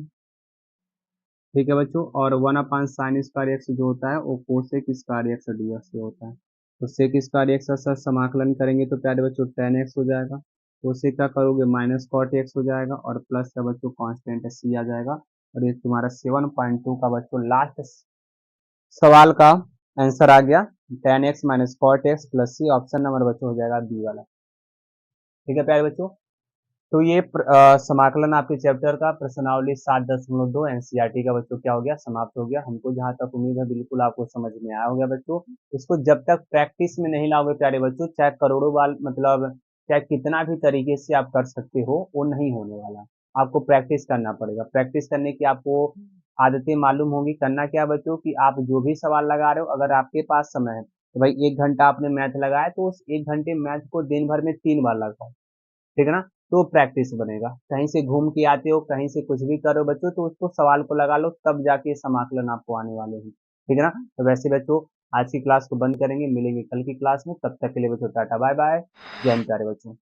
ठीक है बच्चों, और 1 साइन स्क्वायर एक्स जो होता है वो कोसेक स्क्वायर एक्स dx से होता है। तो सेक स्क्वायर एक्स का साथ समाकलन करेंगे तो प्यारे बच्चों टेन एक्स हो जाएगा। तो उसे क्या करोगे माइनस कॉट एक्स हो जाएगा और प्लस का बच्चों कांस्टेंट है सी आ जाएगा। और ये तुम्हारा 7.2 का बच्चों लास्ट सवाल का आंसर आ गया। Tan x minus cot x plus c option number बच्चों हो जाएगा बी वाला। ठीक है प्यारे बच्चों, तो ये समाकलन आपके चैप्टर का प्रश्नावली 7.2 एनसीईआरटी का बच्चों क्या हो गया समाप्त हो गया। हमको जहां तक उम्मीद है बिल्कुल आपको समझ में आया होगा बच्चों। इसको जब तक प्रैक्टिस में नहीं लाओगे प्यारे बच्चों, चाहे करोड़ों बार मतलब चाहे कितना भी तरीके से आप कर सकते हो, वो नहीं होने वाला। आपको प्रैक्टिस करना पड़ेगा। प्रैक्टिस करने की आपको आदतें मालूम होंगी। करना क्या बच्चों कि आप जो भी सवाल लगा रहे हो, अगर आपके पास समय है तो भाई 1 घंटा आपने मैथ लगाया तो उस 1 घंटे मैथ को दिन भर में 3 बार लगाओ। ठीक है ना, तो प्रैक्टिस बनेगा। कहीं से घूम के आते हो, कहीं से कुछ भी करो बच्चों, तो उसको सवाल को लगा लो, तब जाके समाकलन आपको आने वाले हैं। ठीक है ना, तो वैसे बच्चों आज की क्लास को बंद करेंगे, मिलेंगे कल की क्लास में। तब तक के लिए बच्चों टाटा बाय बाय, जय हिंद प्यारे बच्चों।